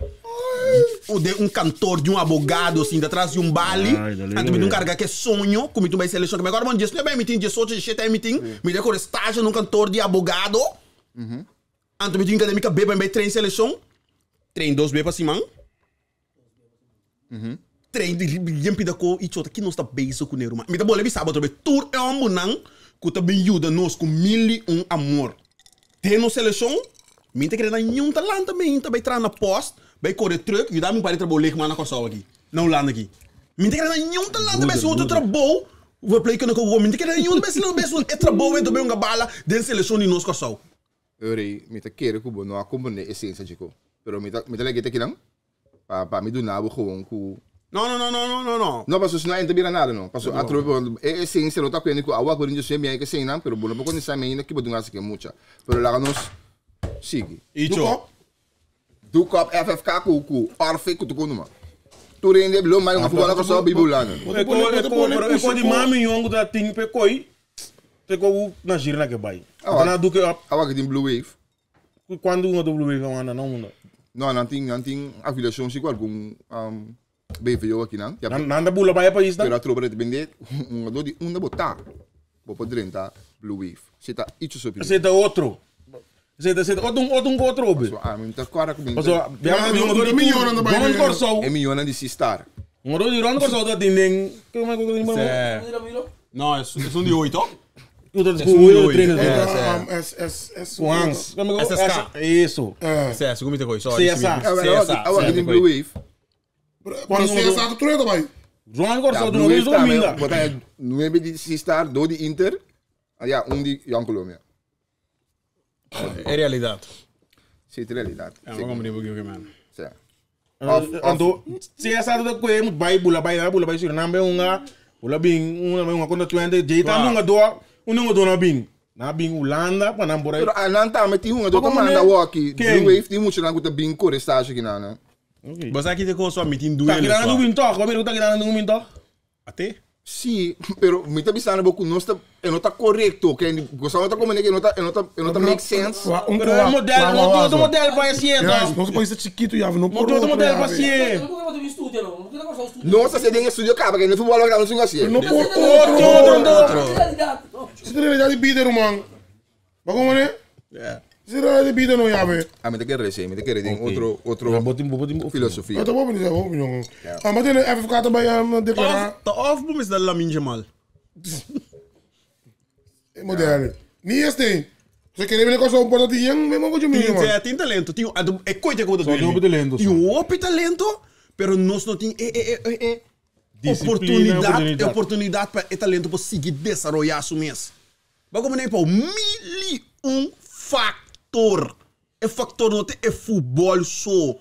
O de cantor, de advogado, assim, atrás de bali. Então, me carga que sonho, como tu vai selecionar. Agora, bom dia, não é bem, me tem 18 de chete, me tem, me deu estágio num cantor de advogado. Então, me tem que me beba em trein seleção. Trein 2 beba assim, man. Trein de limpida com e chota que não está beijo com o me dá bola de sábado, tour é um monang, que também ajuda nós com 1001 amor. Tem no seleção, me tem que dar nenhum talento também, também entrar na post. Vai correr truck, e dá-me para trabalhar com a Corsol aqui. Não lá aqui. Me tem que dar nenhum talento, mas outro trabalho. Vou play com o Cogo, me tem que dar nenhum, mas não é trabalho, é também uma bala dentro da seleção de nós Corsol. Eu rei, me tá querendo que não acompanhe a essência de co. Pero me tá legate aqui não? Para me do nabo com Não. Não, mas não entra bem nada não. Passou a tropa, é essência não tá querendo que a água quando eu sei bem que sei não, pero bom, porque não sabe ainda que bodunga se que muita. Pero lá nós sigue. Isso. Do cop FFK ku orfe ku tuku numa. Tu rende lo mai uma bola só bibulana. Eu pode mami yongo da ting pe koi. Te ko na gira na que vai. Na do que Awa que tem blue wave. quando um do blue wave anda não anda. No, nanting afiliação se com algum BVO aqui, não? Nanda bula para país Pero da. a tropa de vender um da botar. Vou poder entrar Blue Wave. Você tá isso sobre. Aceita outro. Aceita outro. Mas tá cara com Paso, vamos corso. é milhão de Sistar. Um outro de ronco corso da dinding. Como é que eu digo? Mira, mira. No, es un de 8. Eu tô um de descobrindo oito. treino. Com Hans. SSK. Isso. Sim, según me te coisa. CSA. Agora aqui tem Blue Wave. Quando você é exato, tu lembra, pai? João corso do Blue Wave mundo também. minda. Botar 9 de Sistar, 2 de Inter. Ja, de Jan Colômbia. É realidade. Sim, é realidade. É uma comunidade que man. Sim. Ando CSA do que vai bula vai Suriname unga. Bula bing uma conta 20 jeita unga do na bing. Na bing Holanda para não Pero ananta met die jongen, dat manda walkie. Blue Wave, die moet je dan goed bing core stage gedaan, hè. Mas aqui tem como só meeting Tá duelo. querendo um minto, como tá querendo um minto. Até? Sim, pero me tá pensando pouco, não está correto, que gostava de comunicar, não tá make sense. Pero é modelo para esse Não, não se pode ser chiquito, já não pode. modelo para esse. Eu não vou ter estúdio, não. Não quero gostar do estúdio. Nossa, você tem estúdio acaba, que no futebol não se assim. Não pode Outro. Realidade. Se tem realidade de bidder, man. Mas como é? Se tem realidade de bidder, não é, velho. Ah, me te quero receber, me te quero ter outro Botim filosofia. Eu tô bom, mas é bom, não. Ah, mas tem FFK também a declarar. Tá off, mas dá lá minha mal. Modelo. Nem este. Você quer ver negócio um pouco de yang, mesmo que eu me chamo. Tem talento, tem é coisa que eu tô Só tem um talento, Tem um talento, pero nós não tem oportunidade para talento para seguir desenvolver isso mesmo. Mas como nem para factor. É factor não é futebol só.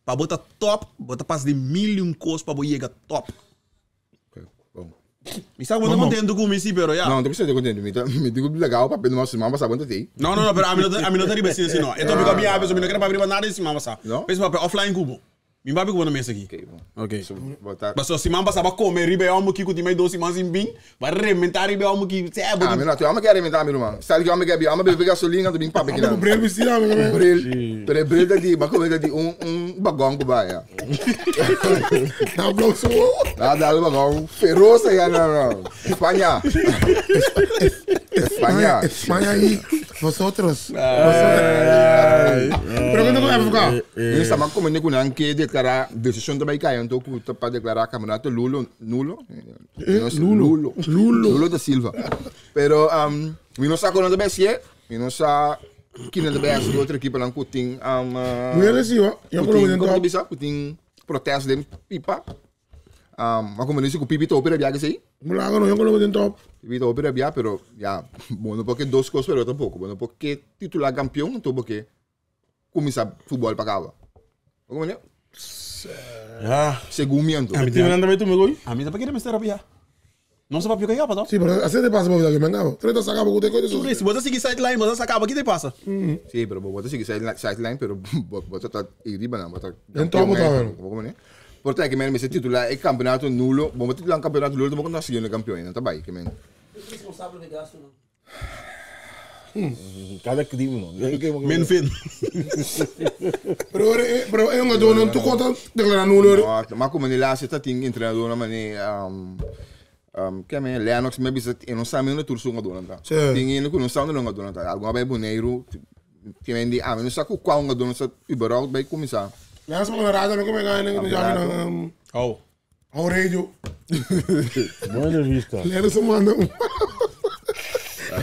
Para botar top, botar passe de 1.000 coisas para chegar top. Me está contando com isso, pero já. Não, não precisa de contento, me digo legal, papel no nosso irmão, sabe quanto tem? Não, pero a mim não tá riba assim, não. Então, porque a minha pessoa não quer para abrir nada em cima, mas Não? pensa para offline cubo. Me vai com uma mesa aqui. Ok. Botar. Mas se mamba sabe comer riba é um que com time 12 mas em bem, vai rementar riba é um que é Ah, mas não, tu ama querer inventar, meu irmão. Sabe que ama quer beber gasolina, tu bem papo aqui O não. Brel me ensina, meu. Bril, pero bril daqui, mas como daqui bagão que vai, já. Dá um bloco só. Dá um bagão feroz, já não. Espanha. Espanha aí. Vosotros. Pergunta com FFK. Nós estamos comunicando que declarar decisão também cai, então para declarar campeonato nulo. Lulo da Silva. Pero we não sabemos quando vai ser, we não sabemos quem é a outra equipe lá que tem Não é recibo. Eu coloco como dentro. bisa, tem protesto de pipa. Mas como disse que o pipi tá opera viagem aí. Mulaga não, eu coloco dentro. Pipi tá opera viagem, pero já, bueno, porque duas coisas pero tampoco, bueno, porque titular campeão, então porque começar futebol para cá. Como é? Segumento. A mim também tu me goi. A mim tá para que me estar a não se papo que é para Sí, pero así te pasa, porque que me engabo. Treta sacaba porque te coisa. Se você seguir sideline, você acaba que te passa. Sí, pero vos seguís sideline, pero vos estás arriba, não, vos estás... Então, vos estás Como é? Portanto, que me titular é campeonato nulo, vamos titular campeonato nulo, vamos conseguir um campeão, não tá bem, que men. Responsável de gasto, não. Cada crime, não. Men fin. Pero é um dono, tu conta declarar nulo. Mas como ele lá, você está tem treinador na maneira... que é Lennox, me bisa, eu não sabe onde turso ngadona tá. Tem ele que não sabe onde ngadona tá. Alguma vez boneiro, que me diz, não sabe qual ngadona sa ibarau vai começar. Laat me raden, ik kom ik aan Oh. Ao radio. Boa entrevista. Lera se manda.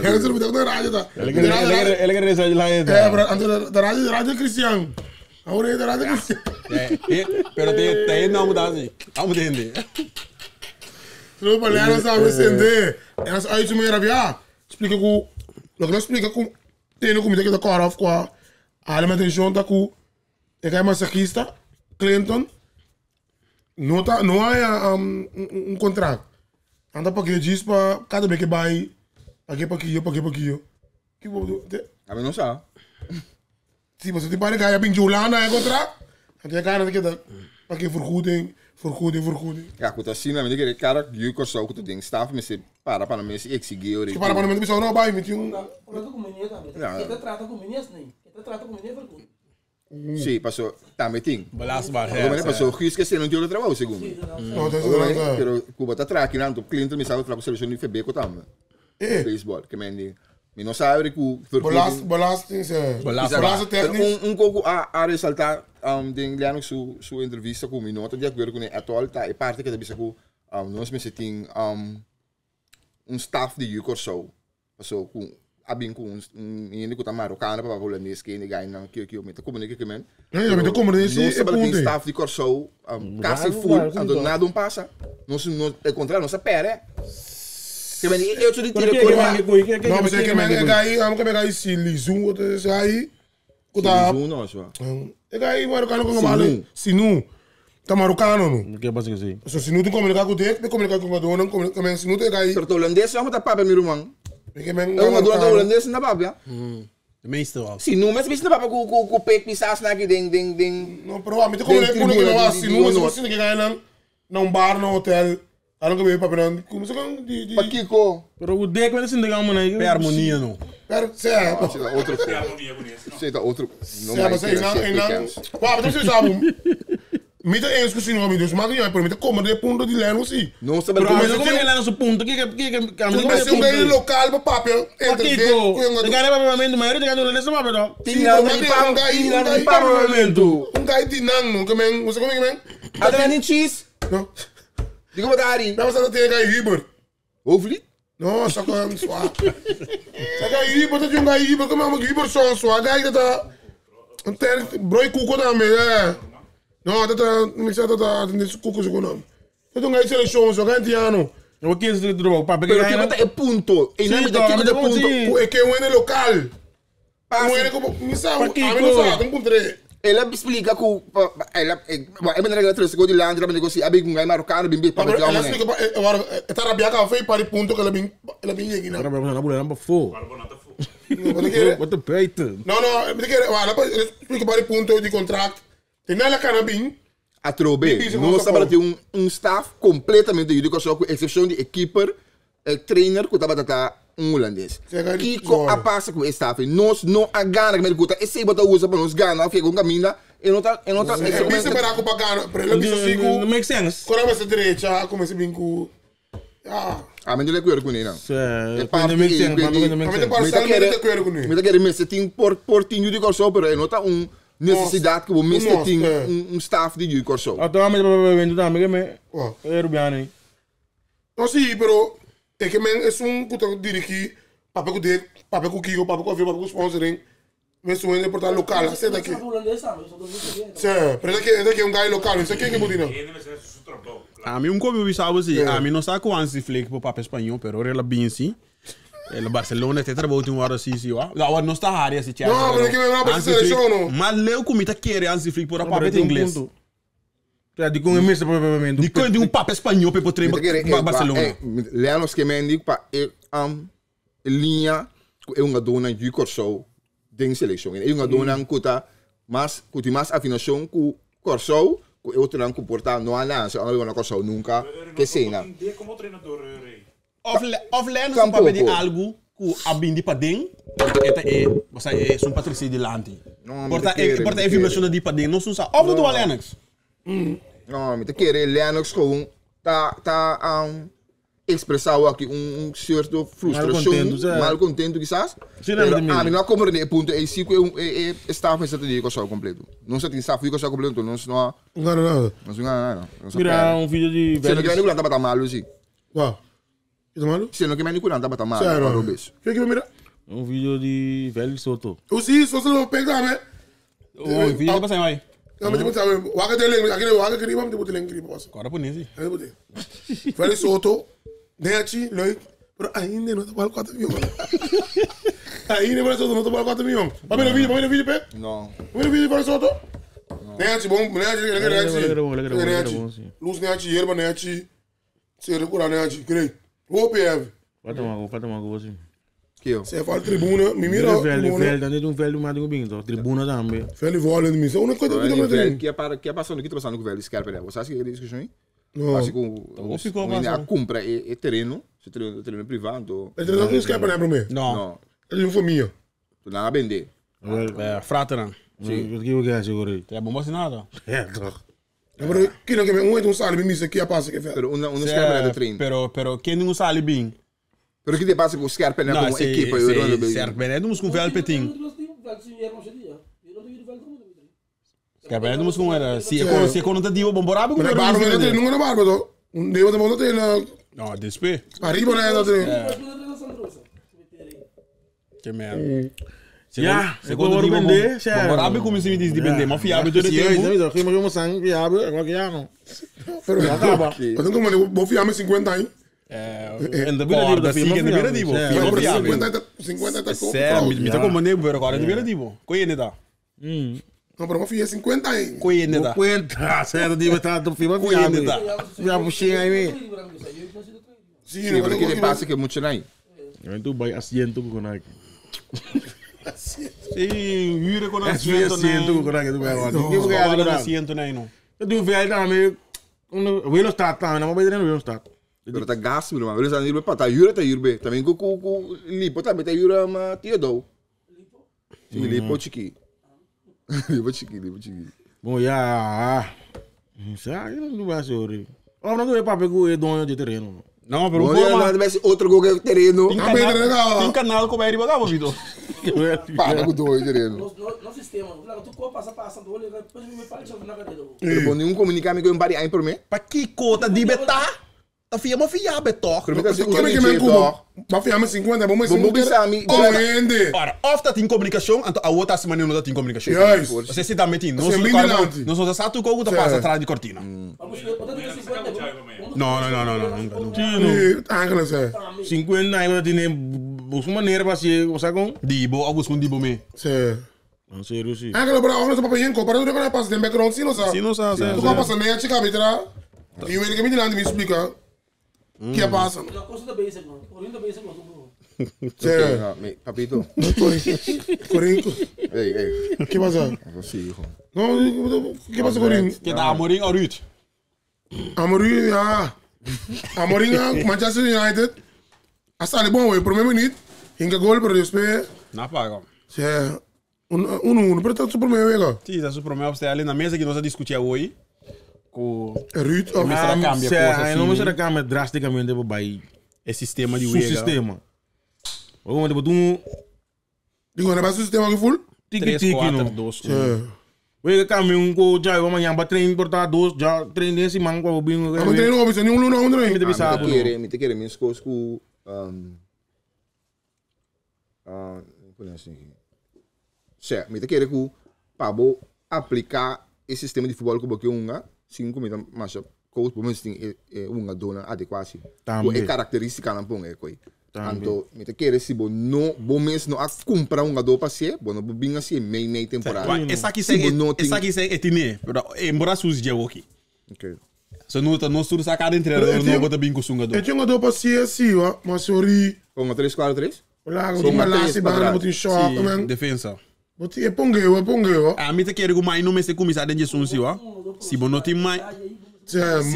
Lera se me na rádio tá. Ele quer receber lá. Antes da rádio Cristiano. Ao radio da rádio Cristiano. Pero tem não mudar assim. Vamos entender. Não para Lera sabe acender. Elas aí tu me rabia. Explica com, logo explica com tem no comida que da cara of com a alimentação tá com é que é massagista Clinton. Não há contrato. Anda para que diz para cada vez que vai para que que vou A mim não sabe. Se você tem para ganhar bem Jolanda é contrato. Até cara que dá para que vergoeding. Ja, goed, assim, né? Me diga, cara, eu que sou o que tem staff, mas se para me se exigir. Que para me pensar não vai, me tinha Trata com meninas também. Que trata com meninas nem. Que trata com meninas vergonha. Sim, passou, também tem. Belastbaar, Agora passou, que esqueci não tinha trabalho, segundo. No, tem segurança. Pero Cuba está traquinando, Clinton me sabe trabalhar com a seleção de FB também. Baseball, que me não sabe que Belasting, zeg. Belasting técnico. pouco a ressaltar den Leandro sua entrevista com o nota de acordo com atual tá é parte que deve com nós mesmo tem staff de Yucor Show passou com abin com menino que tá marocano para holandês que ninguém não que eu me tá comunica que men me como desse é ponto staff de Yucor Show casa full ando nada passa não é contrário não se pera que men eu te digo Não, mas é que me gai se lisu, você aí. Kuda. não só É gai marocano com o Sinu. Tá marocano, não? O que é básico assim? So Sinu tem comunicar com o Dek, tem comunicar com o Dona, comunicar Sinu tem gai. pero holandês vamos tá papo meu irmão Porque men. é uma dona holandês na babia De meeste wel. sim não mas na babia com o peito pisas na aqui ding Não, pero me tem comunicar com o Sinu, mas você tem que gai num bar, no hotel. Alam ko ba papinan? Kung sa kang di Paquico Pero o Dek vai assim ligar mano aí. Per harmonia, não. Pero outro outro não mas aí não. Uau, mas você sabe. Me tá eens que Sinu, mas mas eu permito como de ponto de leno sim. não sabe Pero como é lá no seu ponto? Que Mas se um gai local para papel entre de o cara vai para mas ele ganhou nesse papel não. tinha parlamento um gai de não, que men, você como que men? adrenaline cheese Não. digo badari Não, você tem gai Riber. ovli Não, só que é suave. Só gai Riber, tem um gai Riber, como é um Riber só suave, gai tá tem broi cuco também, é. Não, tá mixa tá nesse cuco já não. Tem um gai seleção, só gai ano. O que é isso do papel? pero que bota é ponto e não me dá que ponto É que um é local. Um é como missa, a mim não sabe, um ponto ela explica que ela é maneira que ela trouxe de lá ela negocia abig um gai marocano bimbi para que ela explica agora tá rabia ka foi para ponto que ela bem aqui não. Agora vamos na bola não fo. What the peito? Não, me quer, ela explica para ponto de contrato. Tem nela cara bem. a trobe não sabe ter staff completamente de educação com exceção de equiper trainer que estava tá holandês. Kiko a passa com staff nós não a gana que me gusta esse bota usa para nós gana que com caminha e não tá Bisa para aku pagar, para ela bisa sigo. Não make sense. Quando você direita, começa bem com a mim ele quer com ele não É parte make sense, não make sense. parcialmente de acordo com ele. me quer me se tem portinho de educação pero não tá necessidade que o mesmo tem staff de educação Então, mas vendo também que é Rubiano aí. Não, sim, pero é que men é um puto dirigi, papel com dele, papel com Kiko, papel com papel com sponsoring. Mas um é portal local, você daqui. Sim, pero é daqui um gai local, isso aqui é que botina. A mim como eu sabe assim, a mim não sabe quanto se fleque pro papel espanhol, pero ela bem assim. Ela Barcelona tem trabalho uma hora assim, ó. Agora não está área se tinha. Não, mas é que me vai para seleção não. Mas leu como tá querer antes fleque por papel em inglês. De com mesa provavelmente. De um papel espanhol para treinar Barcelona. Leanos que me digo para linha é uma dona de corso de seleção. É uma dona que tá mais afinação com corso, que eu tenho que portar no ananse, eu não corso nunca que cena. Como treinador, Rei. Offline é um papel de algo que a bindi para dentro. É um patrocínio de lante. Porta é vibração de para dentro, não são só. Off do Alex. Não, me te querer Leanos com tá expressar aqui certo frustração, mal contento quizás. A mim não compreende ponto é se que é staff essa de corso completo. Não se tem staff de corso completo, não Não. não. Mira vídeo de Se não quer nem tá mal assim. Uau. Isso malo? Se não quer nem tá mal, Sério? Robes. Que mira? vídeo de Velho Soto. Sim, só se não pegar, né? O vídeo é para sair aí. Não, mas tipo, sabe, o Aga dele, aquele o Aga que vamos tipo ter que passa. Agora por nisso. Aí bote. Velho Soto, Neati, Loic, pero ainda não tá para 4 milhões. Ainda Velho Soto não tá para 4 milhões. Vamos ver o vídeo, Pé? Não. Vamos ver o vídeo Velho Soto? Neati, bom, Neati. Luz Neati, erva Neati. Se recura Neati, creio. O PF. Fata uma coisa. Que eu. Você fala tribuna, me mira. Velho, velho, mas bem, tribuna também. Velho vola de mim, só uma coisa que eu tenho. Que é passando aqui, tô passando com o velho escarpa. Você acha que é discussão aí? Não. Acho que a compra é terreno, se terreno privado. Ele não escapa, né, para mim? Não. Ele não foi minha. Tu não a vender. Fraterna. Sim. O que é seguro? É bom assim nada. É, toch. Pero kino que me um sale me que a passa que faz. Pero una scherp de trein. Pero quem não sabe bem. Pero que te passa com scherp né Não, como equipa eu certo, bem, não com velho petim. Scherp, não com era. Se quando tá divo bomborabe com Mas barba não é barba do. Devo de botar tem na não, despe. arriba né da tem. Que merda. Ja, Segundo eu vou divo vender. bomborabe como se me diz de vender, mas fiável todo Sim, tempo. não, que eu sangue fiável, qualquer ano. Pero acaba. Eu tenho como vou fiar me 50 aí. En de Corda, vida sim, que de vira divo. Fiável, fiável. 50 tá com. Sério, me tá como nego, pero agora de vira divo. Conhece tá? Não, pero vou fiar 50 aí. Conhece tá? Cuenta, certo, de estar do filme fiável. Já puxei aí. Sim, Sim, pero que te passa que muito aí. Tu vai asiento com aqui. Sim, vira com Asiento com aqui, tu vai agora. Que vai agora? Asiento não. Eu tenho velho também. O Willow está tá, não vai no Willow está. Pero tá gasto, mano. Eles andam indo para tá jura também com lipo também tá jura ma tio Sim, lipo chiqui. Lipo chiqui. Bom, já. Já, não vai ser horrível. Oh, não vai papo com o dono de terreno. Não, pero Não é outro gol terreno. Tem canal como é riba Vitor. Para com dois terreno. No sistema, tu co passa do olho, depois me fala sobre na cadeira. Pero nenhum comunicame com bari aí por mim. Para que cota de beta? Tá fiama fiável, toque. Pero tá Como é que me cubo? Vai fiar me 50, vamos assim. Vamos pensar mi. Corrende. Ora, of dat in comunicação, então a outra semana não tá em comunicação. Yes. Você se dá metindo, Você é bem delante. não sou só tu que tá passa atrás de cortina. Vamos ver, bota 50. Não. Ángeles é. 50 aí você tem uma maneira para ser, você com? Dibo, alguns com Dibo me. Sim. Não sei, eu sei. Ángeles para ognes papel yenko, para tu que passa tem background sim, não sabe? Sim, não sabe. Tu que passa meia chica bitra. E o que me dilante me explica. Que passa? Na coisa da basic, mano. Correndo da basic, mano. Sim. Papito. Corinco. Ei. Que passa? Você, hijo. Não, que passa Corinco? Que dá amorim ou Ruud? Amorim, Amorim, Manchester United. Hasta ali bom, o primeiro minuto. Hinga gol para despejar. Não paga. Sim. Pero tá super meio ega. Sim, tá super meio ali na mesa que nós discutimos hoje. Com Ruud, Não me será cambia drasticamente para baixo. É sistema de o sistema. Ou quando tu digo, não é o sistema que full? 3, 4, 2, 1. Wega kami ko jai wama yang train porta dos ja train desse man ko bingo. Vamos treinar o bicho, nenhum luno onde Me deve saber. Me te querer minhas coisas com por assim. Certo, me te querer com para aplicar esse sistema de futebol que porque unga 5 minutos mais coach por menos tem unga dona adequada. É característica não põe coi. Então, me te querer se bom mês não a comprar um gado para ser, bom não bem assim meia temporada. Essa aqui é etine, embora suas dia aqui. Ok. Se não estuda sacada entre não bota bem com sunga. Eu tinha um gado para ser assim, mas sorry. Ponga 3-4-3. Olha, eu tinha lá se bana botin shot, man. Defensa. Botin é pongeu. A mim te querer que mais não me se começar dentro de sunsi, ó. Se bom não tem mais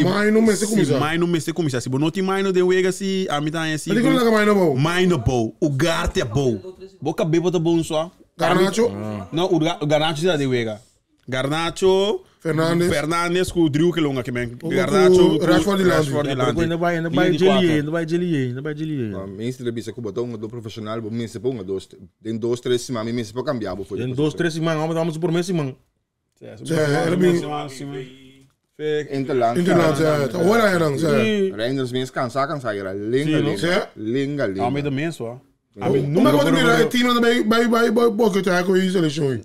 mais não me se começar. Mais não me se começar. Se bom não tem mais não de wega se a mim tá assim. Mas digo lá que mais não bom. Mais não bom. O garte é bom. Boca bebo tá bom só. Garnacho? Não, o Garnacho já de wega. Garnacho, Fernandes com o Drew que longa que men. Garnacho, Rashford de Lande. Ainda vai gelir. Mensen hebben ze botar um do profissional, bom mensen põe tem 2-3 semanas, mensen pode cambiar, bom. Tem 2-3 semanas, vamos por mês semana. Era bem. Interland, tá hora aí não, Reinders mensen cansar, era linga. Ah, mas também só. Como é que você mira o time vai porque tá com isso eleição aí.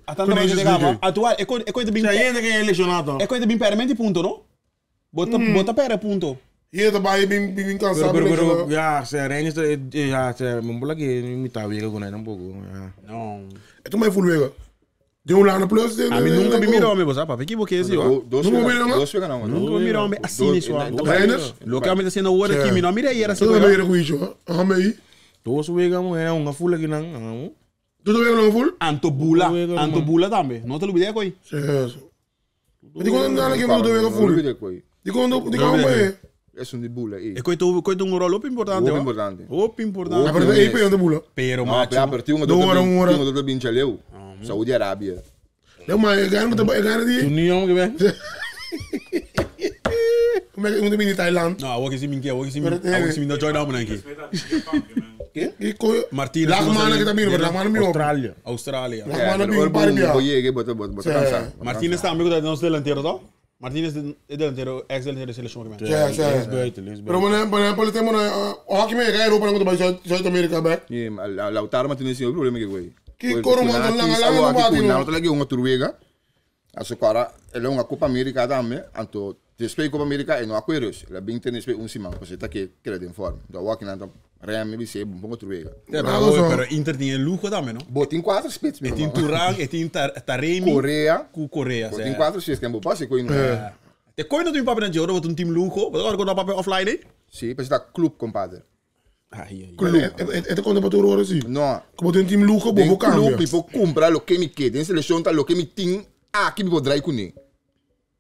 Atual, é coisa bem. Já ainda que é lesionado. É coisa bem permanente ponto, não? Bota pera ponto. E ele vai bem cansado. Já, se Reinders já, se me bola que me tá vendo com ele um pouco. Não. É tu mais full vega. De lado plus. A mim nunca me mirou, me você, para que porque esse, ó. Nunca me mirou, assim isso, ó. Localmente assim na hora que me não mira era assim. Tudo bem com isso, ó. Amei. Todos vegamos é uma full aqui não. Tudo bem não full? Antobula também. Não te olvidei coi. Certo. Digo não que tudo bem full. Digo é. É um de bula aí. É coito um rolo importante, ó. Importante. A verdade é peão de bula. Pero macho. A partir do Saúde Arábia. Ja, maar ik ga niet. Toen niet jong geweest. Ik moet in Thailand. Nou, wat is die minke? Wat is die minke? Dat join dan denk ik. Ik kon. Martinez. Laat maar naar het laat maar naar Australië. Australië. Laat maar naar het Paribia. Martinez está amigo de nos delantero, ¿no? Martinez es delantero, ex delantero de selección que me. Ja, Lees ja. buiten, lees Pero buiten. wanneer politie hockey mee ga Europa dan moet bij Zuid-Amerika bij. Yeah, maar Lautaro Martinez tem problema que foi. Que coro manda lang no bati Não, no. tá legal uma Noruega. Acho que agora ele é uma Copa América também, então despeito Copa América e não acordos. Ele bem tem despeito semana, porque tá que quer em forma. Da walking na Real me ser bom Noruega. Pero Inter tiene lujo también, ¿no? Botin 4 spits mesmo. Tem Turan, tem Taremi. Coreia. Coreia, Botin 4 spits que é bom passe com ele. Te kon je dat in papel en Joro, wat een team lujo. Wat kon dat papel offline? Sim, mas tá clube compadre. Het komt op horen zie. Não. Como tem time luco Den bobo cambia. clube tipo comprar lo que me quer. Den seleção tá lo que me tem. Ah, que me vou draai com ele.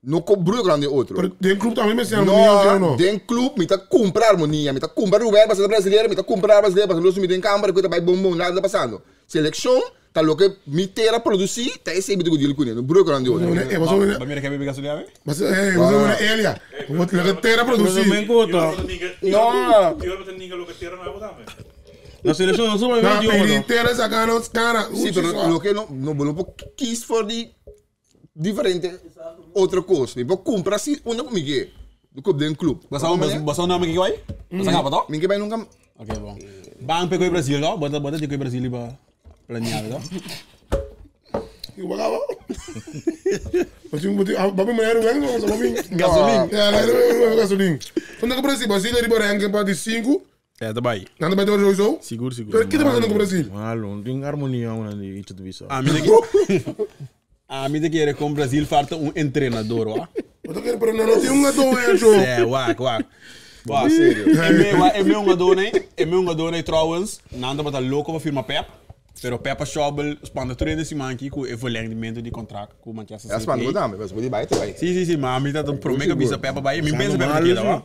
Não cobro grande outro. Pero den club também me sendo No, den club me tá comprar monia, me tá comprar o verbo brasileiro, me tá comprar brasileiro, para nós me tem câmara, coisa vai bom nada passando. Seleção tá lo que me terá produzir, tá esse bico de com ele, no bro grande outro. Ba mira que bebe gasolina, Mas você uma Elia. Wat le terra Pero produzir. também conta. Na seleção não sou mais Na velho. peli terra sacando os cara. Sim, pero lo que no bolo quis for de diferente outra coisa. Me vou comprar assim, onde comigo do clube den club. Basta nome que vai? Basta capa, to? Ninguém vai nunca. Ok, bom. Bang pe koi Brasil, no? Bota de koi Brasil ba planeado, no? Eu bagava. Mas eu botei, babi mulher vem não, só babi. Gasolina. É, gasolina. Quando eu Brasil, Brasil ele bora ranking para de 5. Ja, daarbij. Nada vai ter jogo. Seguro. Pero que te passa no Brasil? Malo, tem harmonia uma de isso de A mim de que com Brasil falta treinador, ó. Eu quero pero não tem gato jogo. É, wak. Wak, sério. É meu gadone trouwens. Nanda bata louco para firma Pep. Pero Pep Schobel spande trainer si manki com o verlengimento de contrato com Manchester City. É spannend também, mas vou de baita vai. Sim, mas a mim tá promega bisa Pep vai. Mim pensa Pep aqui, ó.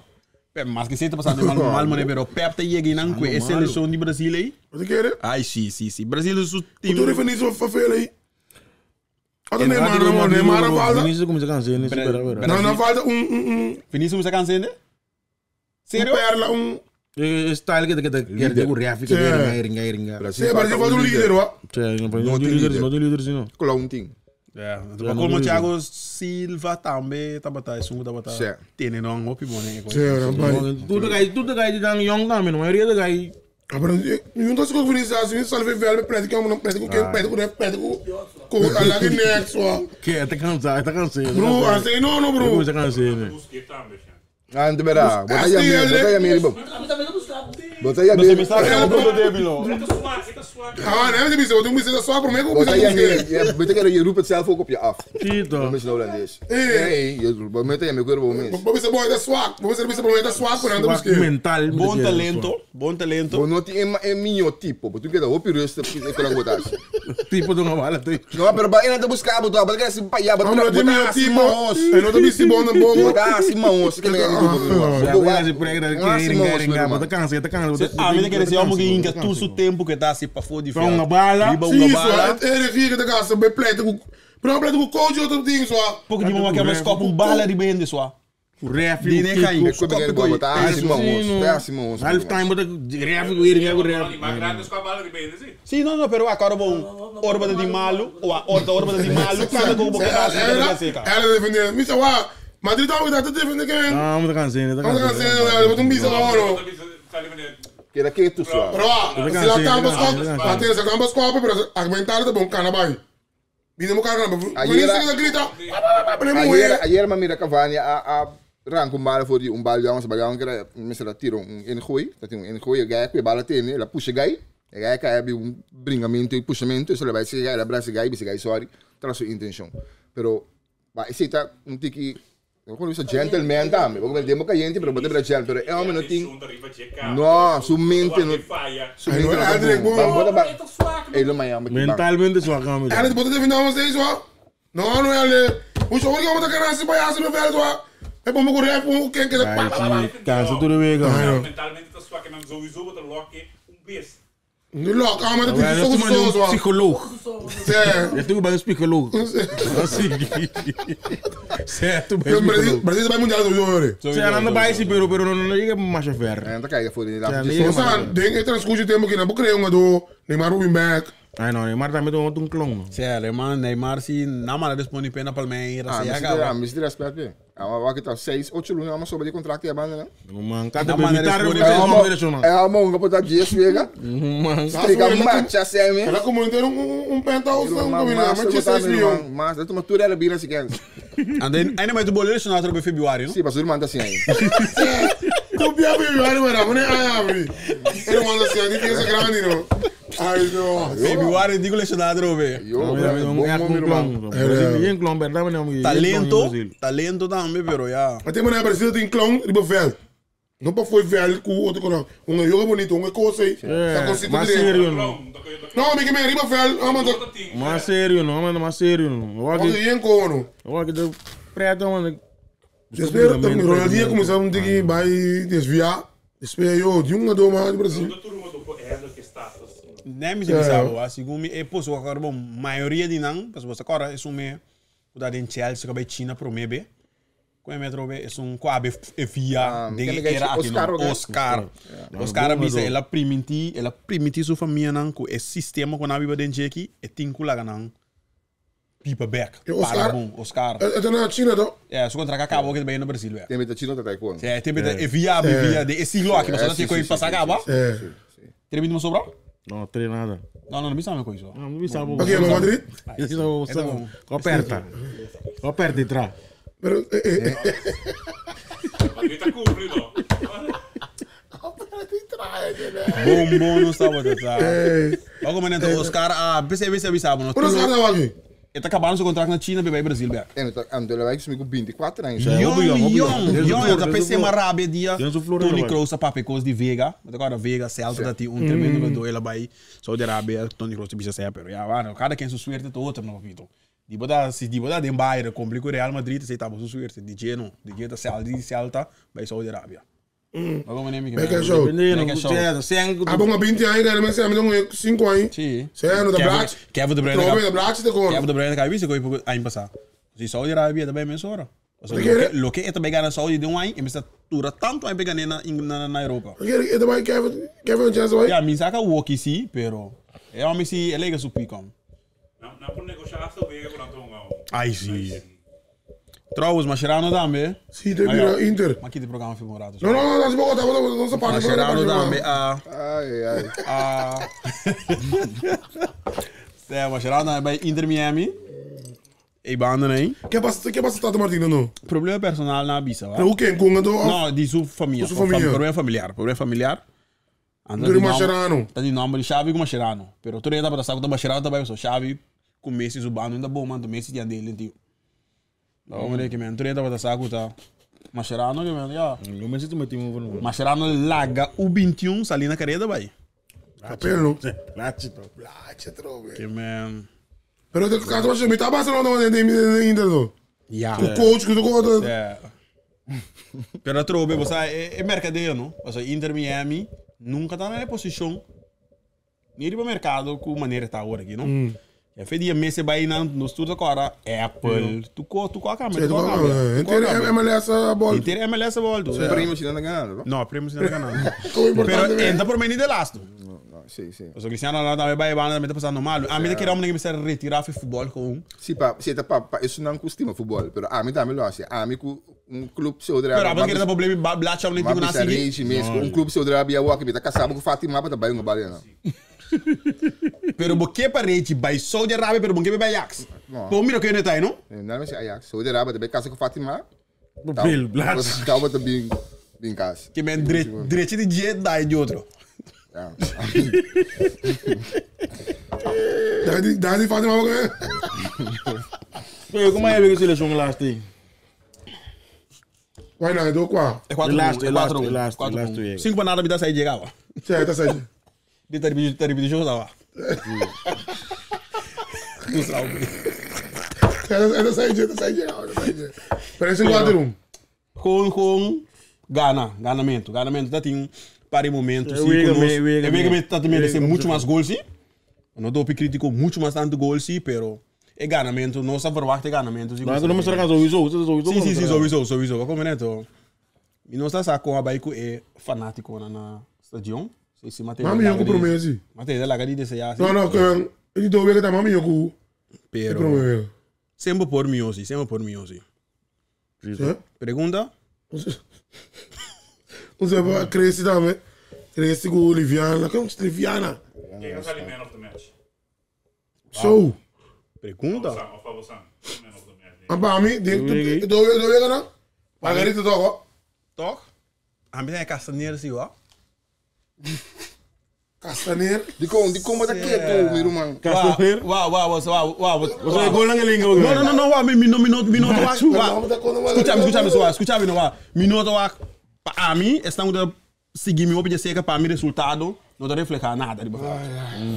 Pep, mas que sempre passando mal, mano, pero Pep tá chegando com a seleção de Brasil aí. Você quer? Ai, sim. Brasil é o time. Tu referência para fazer aí. Até Neymar falta. Vinícius como se cansa, nem se espera. Não falta Vinícius se cansa ainda? Sério? Perla, Style que quer ter o reafica ringa. Brasil falta líder, ó. Não tem líder senão. Clownting. É, como o Thiago Silva também tá batendo, isso tá batendo. Tem não hopi bom né? Tudo cai de dan young também, a maioria da cai. Agora, não tô com Vinícius assim, só leve velho, parece que não parece com lá que next, ó. Que tá cansado. Bro, assim não, bro. Como se cansa, né? Ah, não verá. Bota aí a minha, bom. Bota aí a Você me minha. sabe que é o problema dele, não? Ah, né? Você me disse, eu só comigo, Bota aí a minha. Bota aí a roep het zelf ook op je af. Tito. Vamos naar Holandês. Nee, bota aí a minha corpo mesmo. Vamos ver bom, é swag. Vamos ver se bom, é swag por andar buscar. Mental. Bom talento. Bom, não é minho tipo, porque tu quer dar hopi rust, é que não botar. Tipo de uma bala, tu. Não, mas vai ainda buscar, botar, porque assim, pai, já botar tipo, eu não tô me se bom no bom. Botar assim, mãos, que nem A mim que eles amam que todo o tempo que tá assim para fora de fora. Uma bala. Sim, só é rico da casa, bem pleito com, não pleito com coach outro ding só. Porque de uma que é mais copo bala de bem de só. O ref, é halftime, bota ref, o ref. Sim, não, pero agora bom, orba de malo, ou a orba de malo, cada como boca tá seca. Ela defende, me só Madrid tá muito defende quem? Ah, muito cansado, eu tô me só agora. Que era que tu só. Bro, se lá campos copo, até essa campos copo, pero argumentar de bom cana vai. Vino cara, mas grita. Ayer ma mira Cavani a rank bal voor die bal jongens bagang kera mesela tiro ingooi dat hij ingooi gai que bala tem la puxa gai gai que é bringamento e puxamento isso vai ser gai la braço gai bisi gai sorry tra sua intenção pero vai esse tá tiki eu conheço gentleman também porque ele demo caliente pero botar gentleman pero é homem não tem não sua mente não ele não é mentalmente sua cama ela botar defender você só não é o jogo que eu vou tacar assim para assim no velho só é bom correr com quem que cansa tudo bem mentalmente tá só que não sowieso wat er lokke best. Nu lok, maar dat Ja, is dat is zo maar zo. een psycholoog. Ja. Je doet bij een psycholoog. Assim. Certo, bij een psycholoog. Brasil vai mundial do Jore. Ze zijn aan de bijzien, pero não liga mais ver. En dan kijk je voor die Ja, laatste. nee. Zo staan, denk ik transcursie tempo que na boca jongen do, Neymar Rubin back. Ai não, maar daarmee doen we een klong. Neymar, Neymar, sim, não, mas responde pena para mim. Mis de respect weer. Wat ik al 6, 8 jaar lang zo bij die contract hebben. Man, cada Não, mas militar responde é bem. uma direção. É a mão para dar dias vega. Man, Strega match assim, Ela como inteiro penthouse não combina, mas tinha 6 milhões. Mas dat uma tour era bira se quer. Ainda mais do boleiro se nós em fevereiro, não? Sim, mas o irmão tá assim aí. Copia baby, vai mano, mas nem abre. Ele manda assim, nem tem esse grande não. Ai, não. Fevereiro, digo lecionado, Robê. Talento também, pero já. Mas tem mané Brasil tem clown, riba velho. Não para foi velho com outro clown. Joga bonito, coisa aí. Tá conseguindo mas direito. sério não. Não, amigo meu, riba velho, ama do. Mas sério não, mas sério não. Olha aí, cono. Olha que preto, mano. Espero que o Ronaldinho começar a dizer vai desviar. Espero eu de do mais do Brasil. Nem me sabe, assim como é possível agora bom, maioria de não, mas você agora é meio o da Chelsea que vai China pro mebe. Como é metro é coabe via de era aqui Oscar bisa ela primiti sua família não com esse sistema quando abiba dentro aqui é tincula não pipa back Oscar é na China do é só contra acabou que bem no Brasil é Tem muita China até quando? é tem via de esse lo aqui mas não tem coisa passar acaba tem muito sobrar não tem nada não bisa me coisa não bisa aqui no Madrid isso aperta e tra pero Madrid tá cumprido. bom não estava tá logo menino Oscar bisa não por Oscar não aqui está acabando seu contrato na China bem Brasil bem En de vai comigo 24 anos. Jong, dat PC maar rabe dia. Tony Kroos a papecos de Vega. Mas agora Vega Celta dat hij tremendo do ela vai. Saudi-Arabia, Tony Kroos bisa sai pero ja, mano, cada quem sua suerte to outro não vito. Die boda se die boda den Bayern complico Real Madrid, se tá sua suerte. Die Geno, die Geta Celta by Saudi-Arabia. Mas como nem me que. Mega show. Ah, bom, 20 anos, cara, mas me dão 5 anos. Sim. Sério, da Black. Kevin De Bruyne. Kevin De Black te com. Kevin De Bruyne que visto que aí passar. Se Saudi-Arabia também me sora. Lo que é também ganha Saudi de ano, e me está dura tanto aí pegar na Europa. E também Kevin Chance vai. Ja, me saca o aqui sim, pero é homem se é legal supicam. Não por negociar só veio por então. Ai sim. Trouwens, Mascherano também. Sim, tem Inter. Mas aqui tem programa filmado. Não, não se pode, não se pode. Mascherano também. Ai. É, Mascherano também bij Inter Miami. E banden aí. Que passa Tata Martino não? Problema personal na bisa, va? O que com do? Não, de sua família. Problema familiar. Do Mascherano. Tá de nome de Xavi com Mascherano. Pero tu ainda para saber que Mascherano também só Xavi com Messi subando ainda bom, mano, Messi tinha dele, tio. Vamos ver que men, tu ainda para saber que Mascherano que men, ja. No Messi tu metimos no Mascherano larga o 21 ali na carreira vai. Papel não. Latte trobe. Que men. Pero o cara vai me tá passando de Inter do. Ja. O coach que tu conta. É. Pero trobe, você é mercadeiro, não? Você Inter Miami nunca tá na posição. Nem ir para mercado com maneira tá agora aqui, não? É fedia Messi vai no estudo agora Apple. Tu co a câmera. Inteiro MLS a bola. Inteiro MLS a bola. Primo China ganhando, não? Não, primo China ganhando. Pero entra por mim de last. Sim. O Cristiano Ronaldo também vai banda também tá passando mal. A mim que era ninguém precisa retirar o futebol com. Sim, isso não costuma futebol, pero a mim também lo hace. A mim com clube Saudi-Arabia. Pero a mim que era problema blacha nem digo nada assim. Clube Saudi-Arabia o que tá casado com Fatima para trabalhar uma baleia. Pero porque para rede by Saudi-Arabia, pero porque vai Ajax. Pô, mira que não tá, não? Não, mas Ajax. Saudi-Arabia também casa com Fatima. Papel, blacha. Tava também em casa. Que men direito de dia dá de outro. Daí Fatima vai. Como é que seleção last aí? Vai não, do qual? É 4-1. 5 para nada me dá sair de chegava. Certo, tá certo. De terbido jogo tava. Tu sabe. Tá saindo. Parece um 4-1. Com ganamento. Ganamento tá tem para momentos. Está merecendo muito mais gols, sim. Não dou crítico muito mais tanto gols, sim, pero é ganamento, não se verwacht ganamento. Mas não me será sowieso. Sowieso. Wat komt net hoor? E não está com a bike é fanático na stadion. Se mate. Mami eu comprometi. Mate da laga de seja. Não, ele tô vendo que tá mami eu. Pero sempre por mim hoje. Pergunta? Não sei para crescer também. Crescer com Liviana, que é Liviana. Quem é o man of the match? So. Pergunta? Of Fabosan. Man of the match. Para mim, tô vendo não? Margarita toca. Toch? A minha é Castaneira, sim, ó. Castaneira. Die komen dat keer toe, man. Castaneira? Uau. Você é gol na língua. Não, minuto. Escúchame, não, minuto, para mim, estão de seguir meu objetivo para mim resultado, não dá refletir nada, mas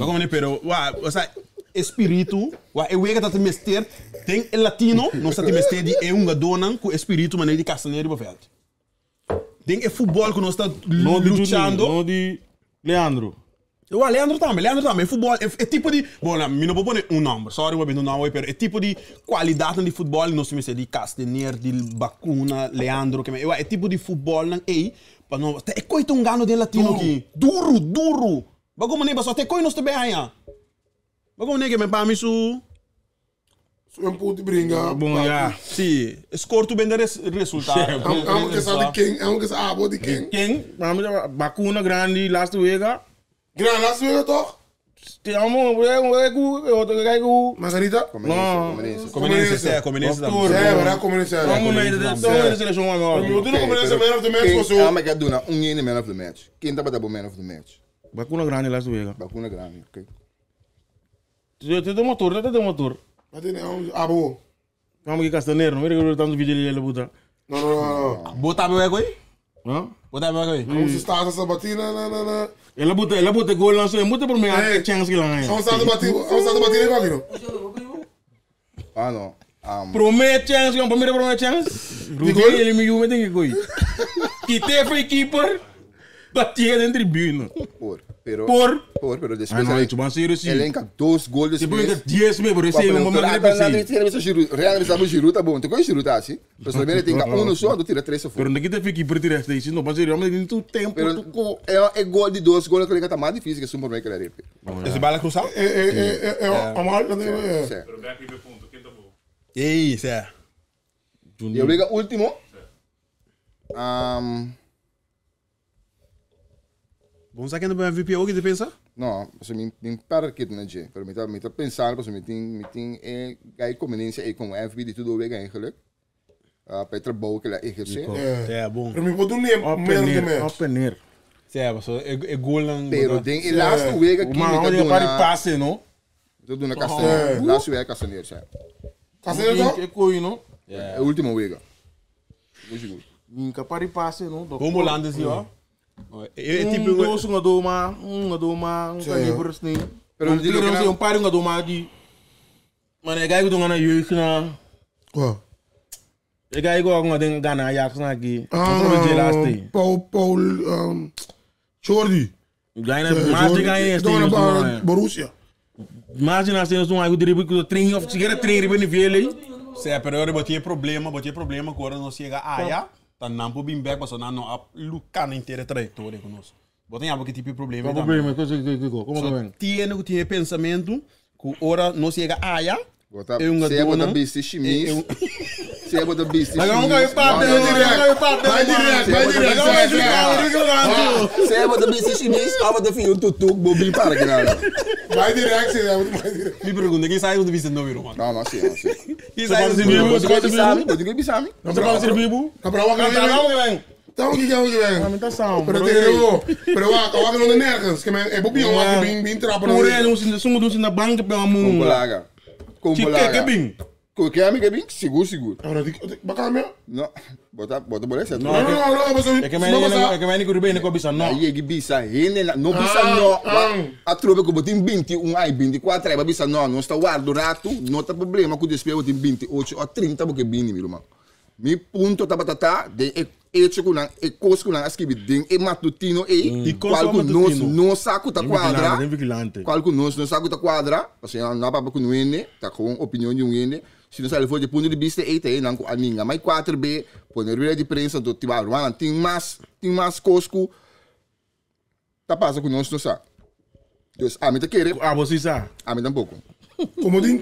como pero, o sea, espírito, eu vejo que está te mester, tem el latino, não está te mester de dona com espírito, mas de Castaneira para veld. Tem é futebol que nós está lutando. Não de Leandro. Leandro também. Futebol é tipo de... Bom, não vou pôr nome. Sorry, vou pôr nome, mas é tipo de qualidade de futebol. Não se me de Castaneira, de Bacuna, Leandro. É tipo de futebol. É coisa um gano de latino aqui. Duro. Mas como nem passou, até coisa não está bem aí. Mas como nem que me para mim isso... Um puto brinca. Bom, já. Sim, escorto bem de resultado. É uma questão de quem? É uma questão de quem? Quem? Bacuna grande, last week. Grande last week, toch? Te amo, eu Margarita? Conveniência. Conveniência. Vamos na seleção, Eu tô no conveniência man of the match, você. Ah, mas que duna, man of the match. Quem tá para man of the match? Bacuna grande, last week. Bacuna grande, ok. Te tem motor. Mas tem abo. Vamos que Castaneira, não é que tanto vídeo ele puta. Não. Botar meu ego aí? Hã? Botar meu ego aí? Como se está essa batina, não. Ela bota gol lá, só muito por mim, a chance que lá é. Vamos estar batendo aqui, Ah, não. Promete chance, primeiro promete chance. Ruguei, ele me viu, mas tem que coi. Que teve foi keeper, batia dentro do tribuna. Pero después ele elenca 2 gols depois 10 mil por isso é um momento Real estava Giroud tá bom, tu conhece Giroud assim? Mas primeiro tem um só, tu tira 3 Pero daqui te fica por tirar isso, não pode ir, mas tem tu tempo tu é gol de 2 gols que ele tá mais difícil que é super bem que ele Esse bala cruzado? É amal, Pero back live ponto, quem tá bom? Isso é. Eu liga último. Vamos sacar no MVP o que você pensa? Não, você me para que não é, pero me tá pensando, você me tem gai conveniência aí com MVP de tudo bem eigenlijk. Petra Bou que ela exerce. É bom. Para mim pode um nome, open air. Certo, é gol não. Pero tem last week aqui me tá para passe, não? Tudo na Castaneira. Last week Castaneira, certo? Castaneira que coi, não? É o último week. Nunca para passe, não? Vamos lá assim, ó. É tipo um doma, calibre assim. Pero não digo que um par um doma de. Mas é gai que tu ngana yus na. Qual? É gai que alguma tem gana Ajax na aqui. Não sei lá este. Paul Jordi. Gai na mais de gai este. Borussia. Imagina se nós não drible que o trem of segura trem ribe nível aí. Certo, pero eu botei problema agora não chega a tá não por bem back, mas não a lucar na inteira trajetória conosco. Botei algo que tipo de problema. Qual problema? Como que vem? Tinha pensamento que ora não chega a se é bota bici chimis. Se é bota bici. Mas não vai para vai direto. Se é bota bici chimis, ava da fio tutu bobi para que nada. Vai direto. Me pergunta quem saiu do bici não virou. Não sei. Quem saiu do bici? Não pode ser vivo. Tá para o então o que é? Lamentação. Pero agora não é nergens, que é bobião aqui bem trapa. Por ele não se na banca pela mão. Que bem. Que amigo é bem seguro. Agora bacana meu? Não, bota bola certo. Não, é que mais nem bem com bisa não. Aí que bisa, ele não bisa não. A tropa que botem 21 ai 24 aí bisa não está guardo rato, não tá problema com o despejo de 28 ou 30 porque bem meu irmão. Mi ponto tá batata de eetje kunan, e koos kunan askibi ding, e matutino qual ku no saco ta quadra. Qual ku no saco ta quadra, assim, não para ku nuene, tá com opinião de nuene. Se não sabe for de ponto de vista eite, não ku aninga, mas 4B, poner de prensa do tibar, mano, tem mais cosco. Tá passa com nós não sabe. Dus a mim tá querer. Ah, você sabe? A mim tampouco. Como din?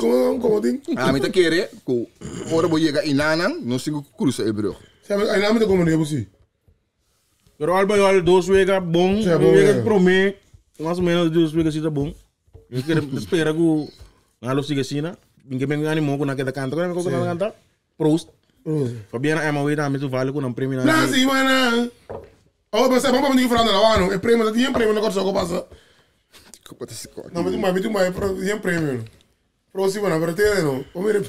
A mim tá querer, que ora vou chegar inanan, não sigo cruza o brug. Aí na mim como nem você. Pero alba yo 2 weeks bom, Sim, bom, weeks é. promete, mais ou menos 2 weeks está bom. Eu quero esperar que na lo siga assim, né? Ninguém me animo com naquela canta, quando eu canta. Prost. Fabiana é uma vez também tu vale com um prêmio na. Não, sim, mano. Oh, mas é bom para ninguém falar nada, não. É prêmio, não tem prêmio, não corta só passa. Não, mas tu mais tem prêmio. Próximo, não, pero tem não. O meu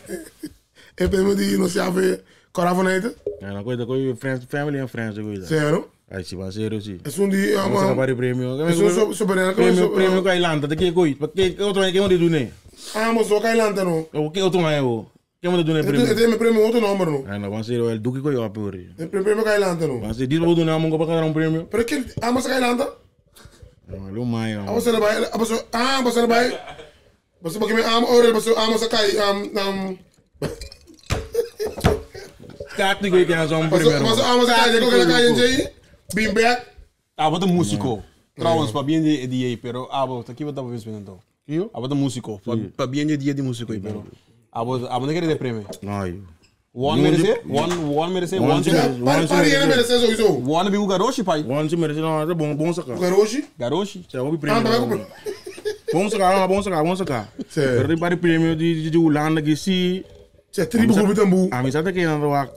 é prêmio de não se ave coravanete. Não, coisa com friends, family and friends, coisa. Sério? Aí se vai ser assim. É um dia, Vamos acabar o prêmio. Prêmio Cailanta, daqui é coisa. Porque outro é que eu não né? Ah, mas o Cailanta não. O que outro é o? Que eu não né prêmio? Tem meu prêmio outro número não. Ah, não, vamos ser o Duque Coyo por aí. Tem prêmio Cailanta não. Vamos ser diz para donar um para ganhar prêmio. Pero que ah, mas Cailanta? Não, lo mai. Ah, você vai, você vai. Você porque me ora, você cai Tático que é só prêmio. Mas cai, que cai aí. Bim back. Ah, wat een musico. Trouwens, pa bien de DJ, pero abo, tá aqui eu tava pensando então. Eu? Ah, wat een musico. Pa bien de DJ de musico, pero abo não quer de prêmio. Não. One merece? One merece? Pari ele merece sowieso. One bi o garoshi, pai. One se merece não, é bom sacar. Garoshi? Garoshi? Se eu Ah, prêmio. vai comprar. Bom sacar. Pero para prêmio de Holanda que se C'è tribo come tambu. a mim sabe que não vai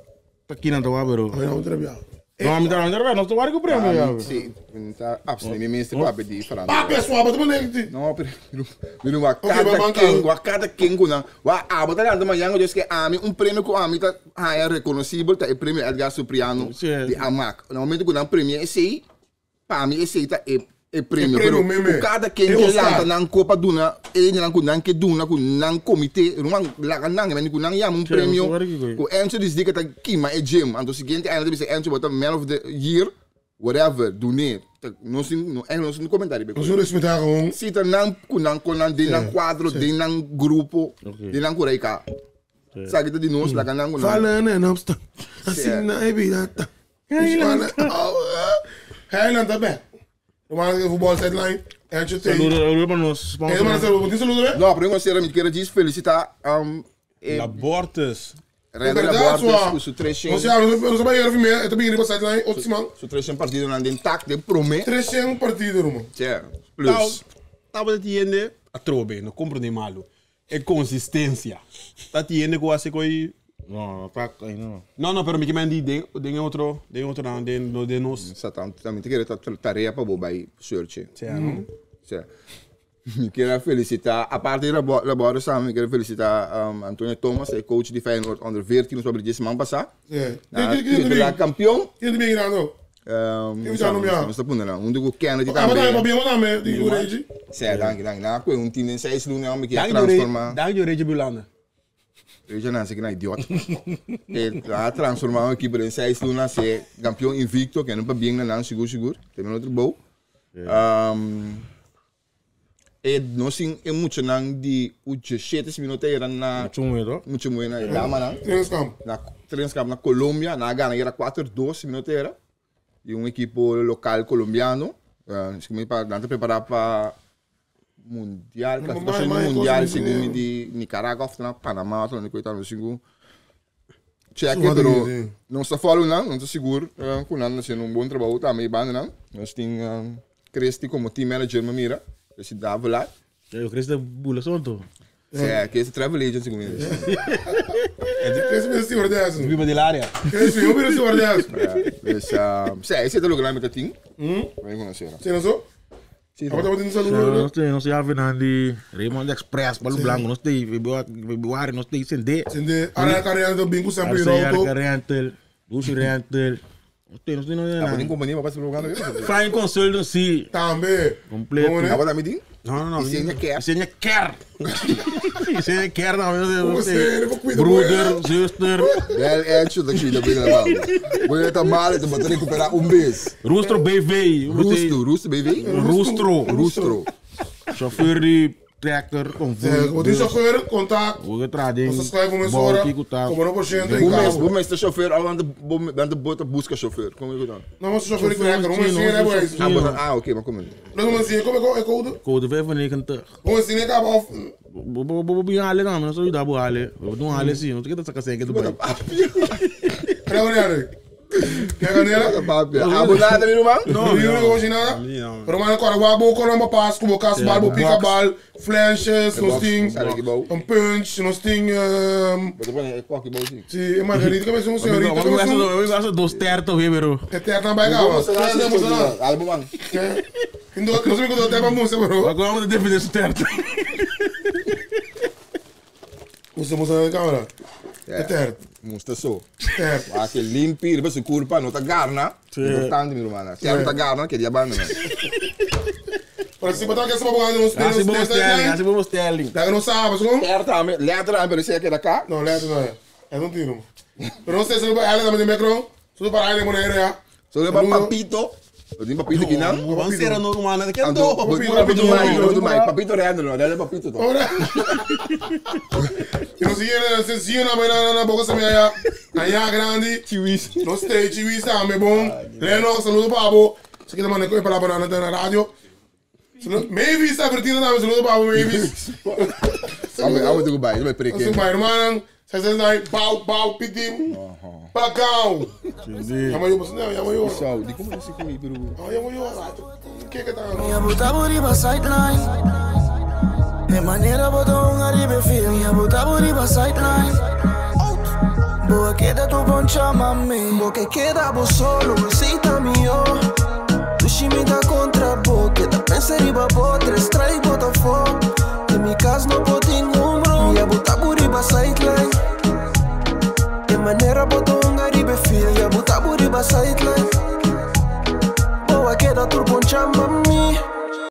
aqui não vai, pero. Vai não trabalhar. Não, a mim não estou com prêmio já. Sim, tá absolutamente ministro para pedir falar. Ah, pessoal, mas tu não é. Não, pero cada quem kuna, wa abota lá da manhã eu disse que a mim prêmio que a mim tá é reconhecível, tá é prêmio Edgar Supriano de Amac. Normalmente quando prêmio é esse, para mim esse tá é prêmio, pero cada quem que lá na copa duna, ele não kuna que duna com nan comitê, não lá não, mas kuna ya prêmio. O Enzo diz que tá kima é gem, então seguinte ano diz Enzo bota man of the year, whatever, dune. Não sei no comentário. Nós vamos respeitar com. Se tá nan kunan de nan quadro, de nan grupo, de nan cureca. Sabe que de nós lá nan kunan. Fala, né, não está. Assim na vida tá. Highland tá bem. Normaal voetbal sideline. En je tegen. Saludo para nós sponsor. En maar saludo, saludo hè? Não, para eu me quero dizer felicitar Labortes. Render Labortes su trechen. Nós já nós vai ir ver, eu begin com sideline, optimal. Su trechen partido na den tak de prome. 300 partido, irmão. Ja, plus. Tava entiende? A trobe, não compro nem malo. É consistência. Tá entiende que eu acho que Não, tá aí não. não, pero me que mandi de outro não de nós. Satan, também te quero tarefa para bobai search. Certo? Certo. Eu quero felicitar, a parte de Labortes samen, eu quero felicitar Antonio Thomas, é coach de Feyenoord onder 14 sobre a semana passada. É. Ele campeão. Quem tem girando? Mas tá punta não, do Kennedy Ah, mas também. não, mas não, de Urege. Certo, dank. Na coisa time em 6 lunas, me quer transformar. Dag de Rege Bulanda. Eu já não sei que é idiota. Ele transformar uma equipe em 6 lunas, ser campeão invicto, que não para bem não seguro. Tem outro bom. E nós sim é muito não de 7 minutos era na muito muito na dama na trainingskamp na Colômbia, na Ghana era 4-2 minutos era de equipe local colombiano. Me para preparar para mundial, classificação mundial segundo de Nicarágua, na Panamá, não coitado no segundo. Check, pero não está falando não está seguro, com nada sendo bom trabalho também banda não. Nós tem Cristi como team manager me mira. Se dava lá. Eu creio que bula solto. É, que esse travel agency comigo. Esse é o stewardess. Viva de área. Esse é o stewardess. Esse é o lugar que tem. Vai conhecer. Você não sou? Agora eu saludo. Nós já vendo de Raymond Express, Paulo Blanco, nós tem Februário, nós tem Sende. Sende, a carreira do bingo sempre no auto. Rental, Lucy Rental. Nós tem não tem companhia para passar pelo lugar. Flying Consultancy. Também. Completo. Agora me diz? Não. Isso é quer. Isso é quer. Você quer não, Você cuida brother, zuster. É antes da que bem legal. Vou estar mal, tu vai recuperar mês. Rustro BV. Rustro, baby. Rustro. Chauffeur de tractor com O de chauffeur, contato. O trading. Você escreve uma hora, como não pode entrar em carro. Vou mestre chauffeur, ao de bota busca chauffeur. Como é que tá? Não, mas o chauffeur que tractor, uma assim é boa isso. Ah, ok, mas como? Não, mas assim, como é code? Code vai van ik te. Como assim é cabo? Bo hale não, não sou da bo hale. Não hale sim, não sei que tá sacando do banho. Quer olhar? Quer ganhar? Abonada, meu irmão? Não, não hoje nada. Pero mano, agora o abo com uma passo, como casbal, o pica-bal, flanches, nós tem punch, nós tem sim, Margarida, como é que é um senhorita? Eu gosto dos tertos, bro. É terto na baga, ó. Albo man. Não sei o que eu tô até pra música, bro. Agora vamos defender esse terto. Música na câmera. É terto. Mostra só. Terto. Aquele limpi, depois se curva, não tá garna. Importante, meu irmão. Se não tá garna, que dia banda, né? Para se botar que essa babagada nos treinos, Assim vamos sterling. daí não sabe, não? Letra, pero se é que da cá. Não, letra não é. É um tiro. Pero não sei se ela também tem micro. Se para ele mulher já. Só leva papito. Eu tenho papito aqui não. Vamos ser normal, né? Que Ando, papito mais, papito reando, não, dá papito to. Ora. E não se na boca se me aí grande. Chiwis. Não sei, chiwis também bom. Leno, saludo babo. Se que também é para banana na rádio. Maybe está curtindo também, saludo babo, maybe. Vamos do Dubai, vai preque. Assim, vai, irmão. Sai daí, pau, pidim. Pagão. Yamayo, você não, yamayo. Pessoal, de como você comigo, Peru? Yamayo, o que tá? Minha buta buriba sideline. De maneira botou arriba fio. Minha buta buriba sideline. Boa queda tu poncha mami. Boa que queda bo solo, bolsita mio. Tu chimita contra boa, que da pensa riba bo, tres traigo